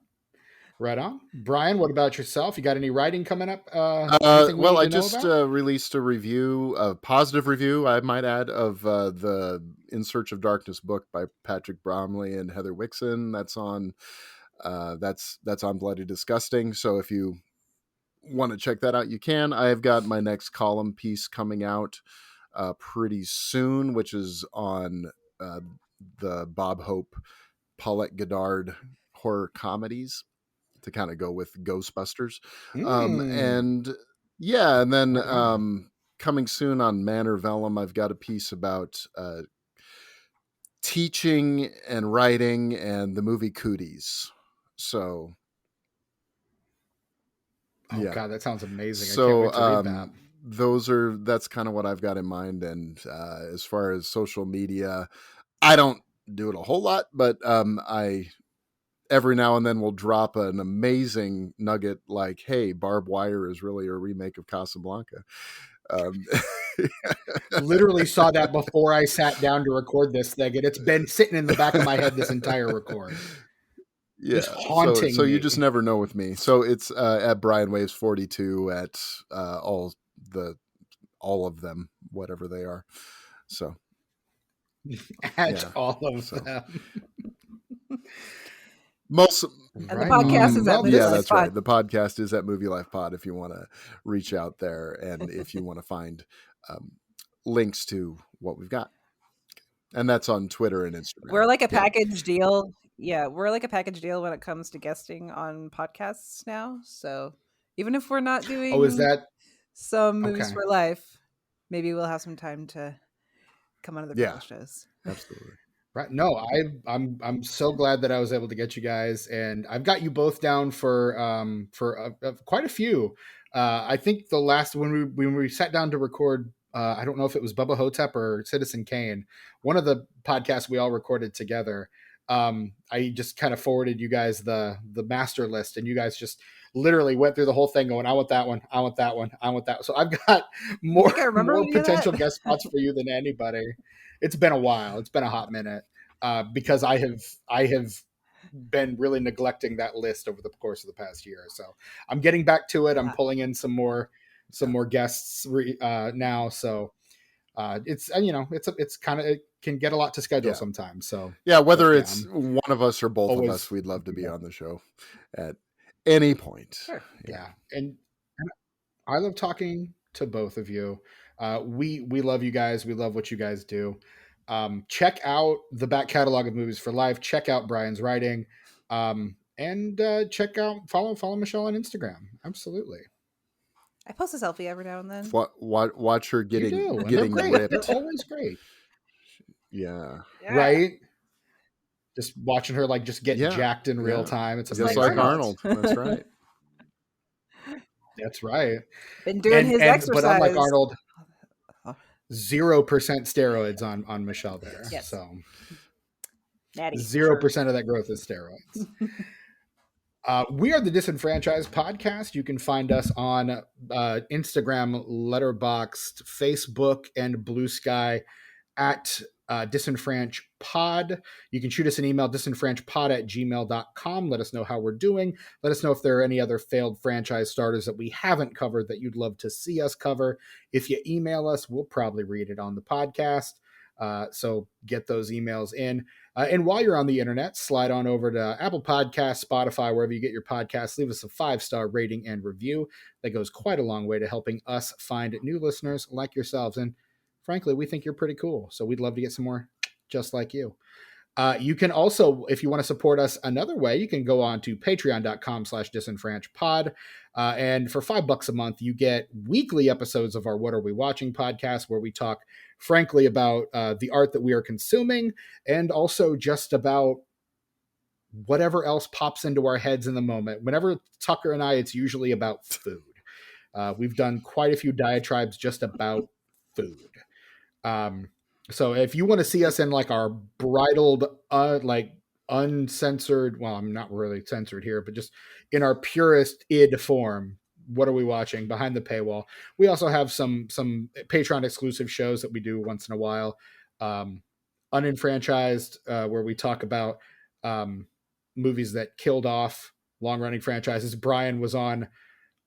Right on. Brian, what about yourself? You got any writing coming up? Anything we Well, need I to know just about? released a review, a positive review, I might add, of the In Search of Darkness book by Patrick Bromley and Heather Wixon. That's on Bloody Disgusting. So if you want to check that out, you can. I've got my next column piece coming out pretty soon, which is on the Bob Hope, Paulette Goddard horror comedies, to kind of go with Ghostbusters. And yeah, and then Right. coming soon on Manor Vellum, I've got a piece about teaching and writing and the movie Cooties. So Oh yeah, God, that sounds amazing. I can't so wait to read that. that's kind of what I've got in mind. And as far as social media, I don't do it a whole lot, but I every now and then will drop an amazing nugget like, hey, Barbed Wire is really a remake of Casablanca. Literally saw that before I sat down to record this thing, and it's been sitting in the back of my head this entire record. Yeah, Just haunting so me. you just never know with me. So it's at Brian Waves 42 at all of them, whatever they are. So at all of them. Most and the podcast is at Movie yeah, Life that's Pod. right. The podcast is at Movie Life Pod if you want to reach out there and if you want to find links to what we've got. And that's on Twitter and Instagram. We're like a package deal. Yeah, we're like a package deal when it comes to guesting on podcasts now. So even if we're not doing is that some Movies for Life, maybe we'll have some time to come on other people's shows. Absolutely. Right. No, I'm so glad that I was able to get you guys, and I've got you both down for quite a few. I think the last when we sat down to record, I don't know if it was Bubba Hotep or Citizen Kane, one of the podcasts we all recorded together. I just kind of forwarded you guys the master list, and you guys just literally went through the whole thing going, I want that one, I want that one, I want that. So I've got more potential guest spots for you than anybody. It's been a while. It's been a hot minute because I have been really neglecting that list over the course of the past year. So I'm getting back to it. I'm pulling in some more guests now. So it's it's kind of, it can get a lot to schedule sometimes. So whether it's one of us or both of us, we'd love to be on the show at any point. Sure. Yeah. And I love talking to both of you. We love you guys. We love what you guys do. Check out the back catalog of Movies for Life. Check out Brian's writing, and check out follow Michele on Instagram. Absolutely. I post a selfie every now and then. Watch her getting ripped. They're always great. Yeah. Right. Just watching her just get jacked in real time. It's just like Arnold. That's right. That's right. Been doing his exercise. But unlike Arnold, 0% steroids on Michele there. Yes. So Natty, 0% of that growth is steroids. We are the Disenfranchised Podcast. You can find us on Instagram, Letterboxd, Facebook, and Blue Sky at disenfranchpod. You can shoot us an email, disenfranchpod@gmail.com. Let us know how we're doing. Let us know if there are any other failed franchise starters that we haven't covered that you'd love to see us cover. If you email us, we'll probably read it on the podcast. So get those emails in. And while you're on the internet, slide on over to Apple Podcasts, Spotify, wherever you get your podcasts. Leave us a 5-star rating and review. That goes quite a long way to helping us find new listeners like yourselves. And frankly, we think you're pretty cool. So we'd love to get some more just like you. You can also, if you want to support us another way, you can go on to patreon.com/disenfranchpod. And for $5 a month, you get weekly episodes of our What Are We Watching podcast, where we talk frankly about the art that we are consuming, and also just about whatever else pops into our heads in the moment. Whenever Tucker and I, it's usually about food. We've done quite a few diatribes just about food. So if you want to see us in like our bridled, like uncensored, well, I'm not really censored here, but just in our purest id form, what are we watching behind the paywall? We also have some Patreon exclusive shows that we do once in a while. Unenfranchised, where we talk about movies that killed off long running franchises. Brian was on,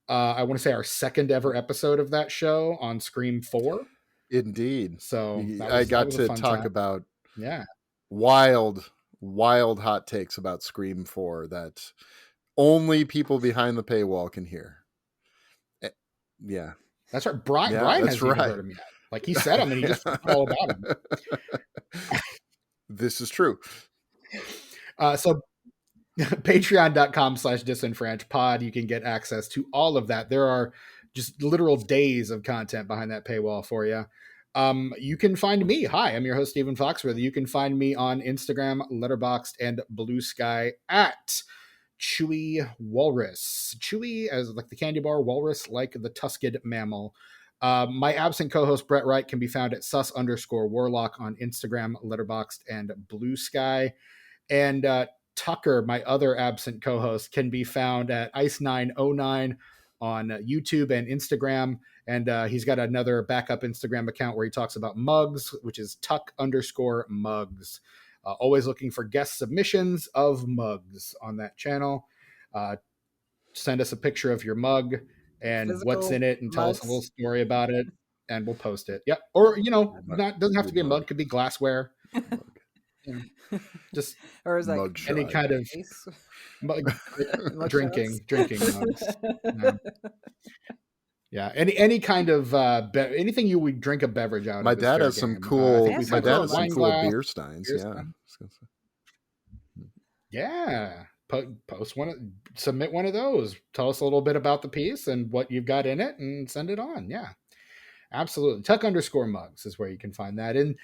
I want to say, our second ever episode of that show on Scream 4. Indeed. So I got a to fun talk time. about Yeah. wild hot takes about Scream 4 that only people behind the paywall can hear. Yeah. That's right. Brian that's hasn't even heard him yet. Like, he said them and he just forgot all about them. This is true. So patreon.com/disenfranchpod, you can get access to all of that. There are just literal days of content behind that paywall for you. You can find me. Hi, I'm your host, Stephen Foxworthy. You can find me on Instagram, Letterboxd, and Blue Sky at Chewy Walrus. Chewy as like the candy bar, walrus like the tusked mammal. My absent co-host Brett Wright can be found at sus_warlock on Instagram, Letterboxd, and Blue Sky. And Tucker, my other absent co-host, can be found at Ice909 on YouTube and Instagram. And he's got another backup Instagram account where he talks about mugs, which is Tuck_mugs. Always looking for guest submissions of mugs on that channel. Send us a picture of your mug and Physical what's in it, and tell us a mugs. little story about it, and we'll post it. Yep. Or, doesn't have to be a mug. It could be glassware. Just or is like any kind of mug, drinking mugs. Yeah, any kind of anything you would drink a beverage out of. My dad has some cool beer steins. Yeah. Post one, submit one of those. Tell us a little bit about the piece and what you've got in it, and send it on. Yeah, absolutely. Tuck_mugs is where you can find that. And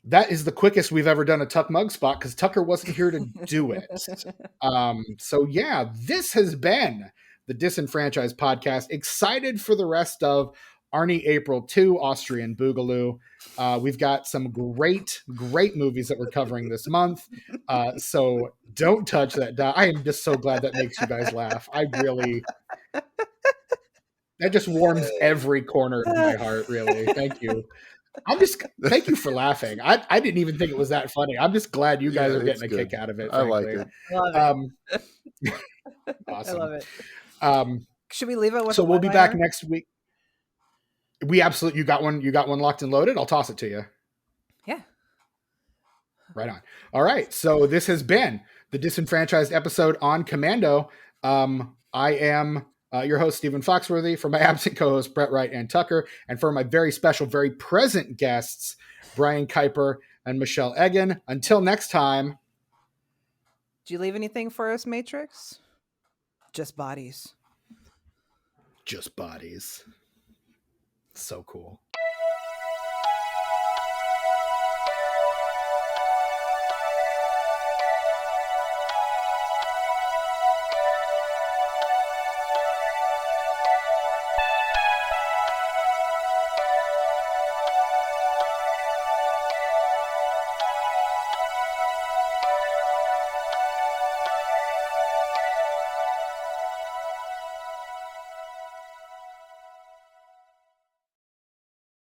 that is the quickest we've ever done a Tuck mug spot because Tucker wasn't here to do it. So yeah, this has been the Disenfranchised Podcast. Excited for the rest of ARNIE April 2, Austrian Boogaloo. We've got some great movies that we're covering this month. So don't touch that dial. I am just so glad that makes you guys laugh. That just warms every corner of my heart, really. Thank you. Thank you for laughing. I didn't even think it was that funny. I'm just glad you guys are getting a kick out of it. Frankly. I like it. Awesome. I love it. Should we leave it with? So we'll be back next week. We absolutely. You got one locked and loaded. I'll toss it to you. Yeah. Right on. All right. So this has been the Disenfranchised episode on Commando. I am your host, Stephen Foxworthy, for my absent co-hosts, Brett Wright and Tucker, and for my very special, very present guests, Brian Keiper and Michele Eggen. Until next time. Do you leave anything for us, Matrix? Just bodies. Just bodies. So cool.